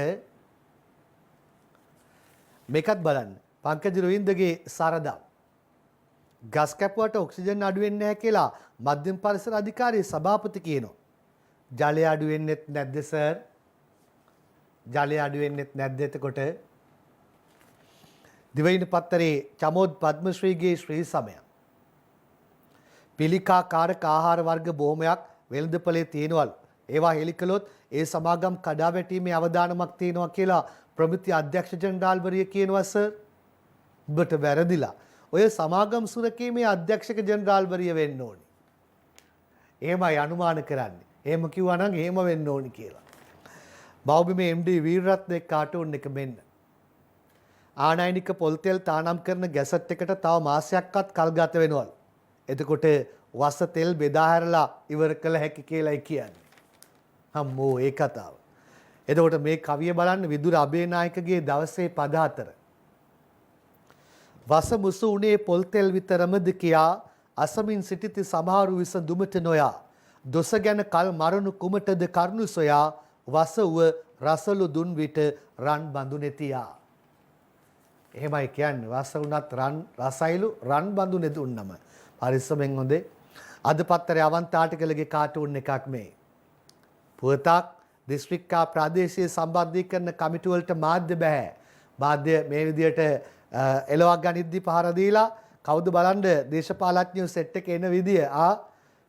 මේකත් බලන්න. පංකජ රවින්දගේ සරදම් ගස් කැපුවට ඔක්සිජන් අඩු වෙන්නේ නැහැ කියලා මධ්‍යම පරිසර අධිකාරියේ සභාපති කියනවා. ජලය අඩු වෙන්නෙත් නැද්ද සර්? ජලය අඩු වෙන්නෙත් නැද්ද එතකොට? දිවයින පත්තරේ චමෝද් පද්මශ්‍රීගේ ශ්‍රී සමය. පිළිකා කාරක ආහාර වර්ග බොහොමයක් වෙළඳපොලේ තියෙනවලු. ඒවා හෙළි කළොත් ඒ සමාගම් කඩා වැටීමේ අවදානමක් තියෙනවා කියලා ප්‍රමිති අධ්‍යක්ෂ ජෙනරාල්වරිය කියනවා සර්. ඔබට වැරදිලා. ඔය සමාගම් සුරකීමේ අධ්‍යක්ෂක ජෙනරාල්වරිය වෙන්න ඕනි. එහෙමයි අනුමාන කරන්නේ. එහෙම කිව්වා නම් එහෙම වෙන්න ඕනි කියලා. බෞබිමේ MD වීරරත්න කාටුන් එක මෙන්න. ආනයනික පොල් තෙල් තානම් කරන ගැසට් එකට තව මාසයක්වත් කල් ගත වෙනවලු. එතකොට වස තෙල් බෙදා හැරලා ඉවර කළ හැකි කියලායි කියන්නේ. අම්මෝ ඒ කතාව. එතකොට මේ කවිය බලන්න විදුර අබේනායකගේ දවසේ පද 4. වස මුසු උනේ පොල් තෙල් විතරමද කියා අසමින් සිටිති සමහරු විස දුමට නොයා. දොස ගැන කල් මරණු කුමටද කරුණු සොයා වස උව රසලු දුන් විට රන් බඳු නෙතියා. එහෙමයි කියන්නේ වස උනත් රන් රසයිලු රන් බඳු නෙදුන්නම පරිස්සමෙන් හොඳේ. අද පත්තරේ අවන්ත ආටිකලගේ කාටුන් එකක් මේ. පුවතක් දිස්ත්‍රික්කා ප්‍රාදේශීය සම්බන්ධීකරණ කමිටු වලට මාධ්‍ය බෑ. මාධ්‍ය මේ විදියට එලවක් ගනිද්දි පහර දීලා කවුද බලන්න දේශපාලඥයෝ සෙට් එකේ එන විදිය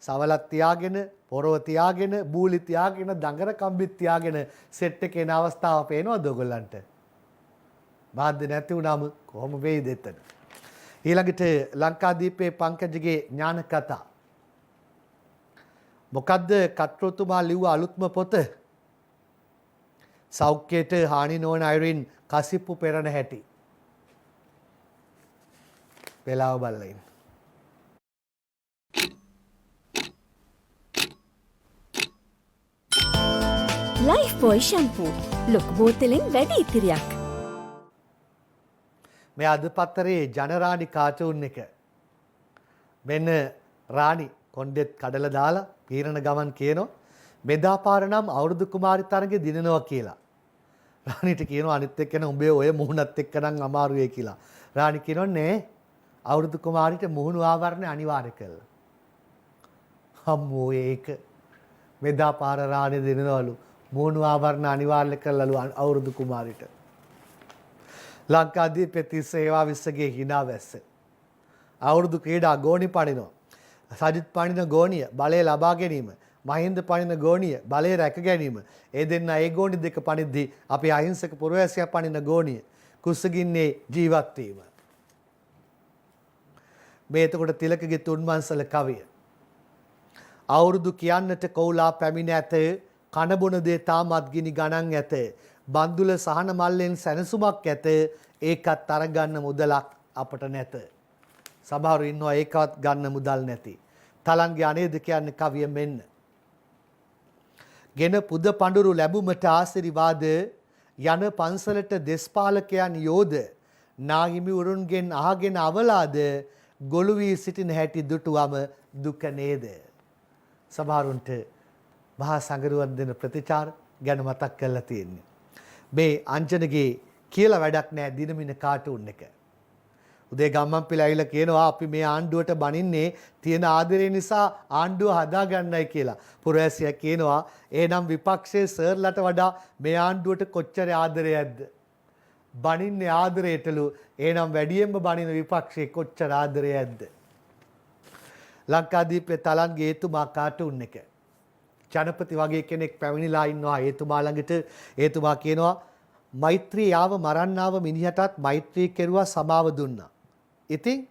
සවලක් තියාගෙන පොරව තියාගෙන බූලි තියාගෙන දඟර කම්බිත් තියාගෙන සෙට් එකේ එන අවස්ථාව පේනවද ඔයගොල්ලන්ට? මාධ්‍ය නැති වුණාම කොහොම වෙයිද එතන? ඊළඟට ලංකාදීපේ පංකජගේ ඥාන කතා. මොකද්ද කට්‍රෝතුමා ලිව්ව අලුත්ම පොත? සෞඛ්‍යයට හානි නොවන අයුරින් කසිප්පු පෙරණ හැටි. වෙලාව බලලා ඉන්න. ලයිෆ් බොයි ෂැම්පූ ලොකු බෝතලෙන් වැඩි ඉතිරියක්. මේ අද පත්තරේ ජනරාණි කාටුන් එක. මෙන්න රාණි කොණ්ඩෙත් කඩලා දාලා පීරණ ගමන් කියනවා මෙදා පාර නම් අවුරුදු කුමාරි තරගේ දිනනවා කියලා. රාණිට කියනවා අනිත් එක්කන උඹේ ඔය මුහුණත් එක්ක නම් අමාරුයි කියලා. රාණි කියනවා නේ අවුරුදු කුමාරිට මුහුණු ආවරණ අනිවාර්ය කළා. අම්මෝ ඒක මෙදා පාර රාණි දිනනවලු මුහුණු ආවරණ අනිවාර්ය කළලු අවුරුදු කුමාරිට. ලංකාදීපේ තිස්ස ඒවා විශ්සගේ hina වැස්ස. අවුරුදු ක්‍රීඩා ගෝණි පනිනවා. සජිත් පනින ගෝණිය බලය ලබා ගැනීම. මහින්ද පනින ගෝණිය බලය රැක ගැනීම. ඒ දෙන්න ඒ ගෝණි දෙක පනිද්දී අපි අහිංසක පුරවැසියා පනින ගෝණිය කුස්සගින්නේ ජීවත් වීම. මේ එතකොට තිලකගේ තුන්වංශල කවිය. අවුරුදු කියන්නට කෝලා පැමිණ ඇත කනබොන දේ තාමත් ගිනි ගණන් ඇත. බන්දුල සහන මල්ලෙන් සැනසුමක් ඇත ඒකත් අරගන්න මුදලක් අපට නැත. සමහරු ඉන්නවා ඒකවත් ගන්න මුදල් නැති. තලන්ගේ අනේද කියන්නේ කවිය මෙන්න. ගෙන පුද පඳුරු ලැබුමට ආශිර්වාද යන පන්සලට දෙස්පාලකයන් යෝධ නාහිමි උරුන්ගෙන් අහගෙන අවලාද ගොළු වී සිටින හැටි දුටුවම දුක නේද. සමහරුන්ට මහා සංගරුවන් දෙන ප්‍රතිචාර ගැන මතක් කරලා තියෙන්නේ. මේ අංජනගේ කියලා වැඩක් නැහැ දිනමින කාටුන් එක. උදේ ගම්මන් පිළ ඇවිල්ලා කියනවා අපි මේ ආණ්ඩුවට බනින්නේ තියෙන ආදරය නිසා ආණ්ඩුව හදාගන්නයි කියලා. පුරවැසියා කියනවා එහෙනම් විපක්ෂයේ සර්ලට වඩා මේ ආණ්ඩුවට කොච්චර ආදරයක්ද? බනින්නේ ආදරයටලු. එහෙනම් වැඩියෙන්ම බනින විපක්ෂයේ කොච්චර ආදරයක්ද? ලංකාදීපේ තලන්ගේ එතුමා කාටුන් එක. ජනපති වගේ කෙනෙක් පැමිණිලා ඉන්නවා එතුමා ළඟට. එතුමා කියනවා මෛත්‍රී යාව මරන්නාව මිනිහටත් මෛත්‍රී කෙරුවා සමාව දුන්නා. ඉතින්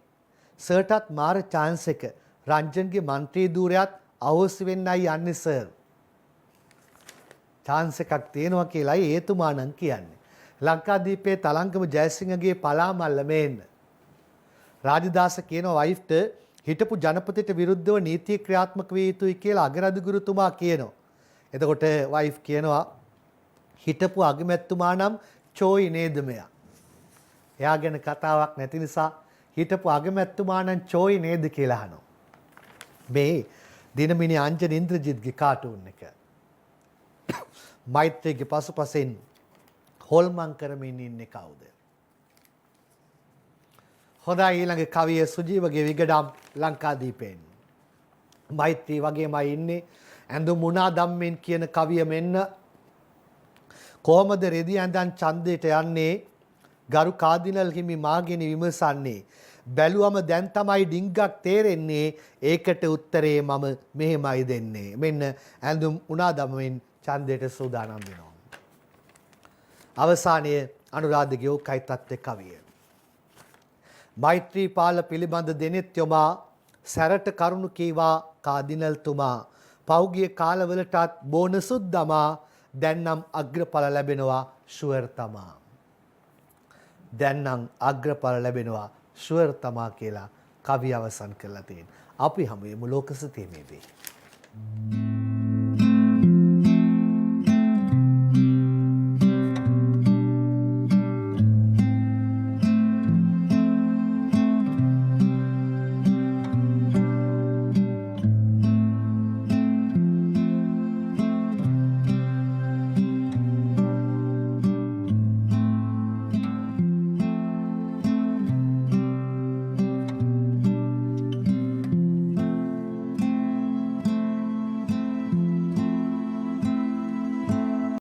සර්ටත් මාර chance එක. රංජන්ගේ മന്ത്രി ධූරයත් අවශ්‍ය වෙන්නයි යන්නේ සර්. chance එකක් තියෙනවා කියලායි එතුමා නම් කියන්නේ. ලංකාදීපේ තලංගම ජයසිංහගේ පලාමල්ල මේන්න. රාජදාස කියන වයිෆ්ට හිටපු ජනපතිට විරුද්ධව නීතිය ක්‍රියාත්මක විය යුතුයි කියලා අගරාධිගුරුතුමා කියනවා. එතකොට වයිෆ් කියනවා හිටපු අගමැතිතුමා නම් චෝයි නේද මෙයා. එයා ගැන කතාවක් නැති නිසා හිටපු අගමැතිතුමා නම් චෝයි නේද කියලා අහනවා. මේ දිනමිනි අංජන ඉන්ද්‍රජිත්ගේ කාටුන් එක. මෛත්‍රීගේ පසුපසින් හොල්මන් කරමින් ඉන්නේ කවුද? හොඳයි ඊළඟ කවිය සුජීවගේ විගඩම් ලංකාදීපෙන්. මෛත්‍රී වගේමයි ඉන්නේ. ඇඳුම් මුණා දම්මෙන් කියන කවිය මෙන්න. කොහොමද රෙදි ඇඳන් ඡන්දයට යන්නේ? ගරු කාදිනල් හිමි මාගෙන විමසන්නේ. බැලුවම දැන් තමයි ඩිංගක් තේරෙන්නේ. ඒකට උත්තරේ මම මෙහෙමයි දෙන්නේ. මෙන්න ඇඳුම් උණා දමමින් ඡන්දයට සූදානම් වෙනවා. අවසානයේ අනුරාධගේ ඕකයි තත්ත්ව කවිය. මෛත්‍රී පාල පිළිබඳ දෙනෙත් යොමා සැරට කරුණු කීවා කාදිනල්තුමා. පෞගිය කාලවලටත් බෝනසුත් දමා දැන්නම් අග්‍රඵල ලැබෙනවා ෂුවර් තමා. දැන්නම් අග්‍රඵල ලැබෙනවා ෂුවර් තමා කියලා කවිය අවසන් කරලා තියෙනවා. අපි හැමෝම ලෝක සතියේදී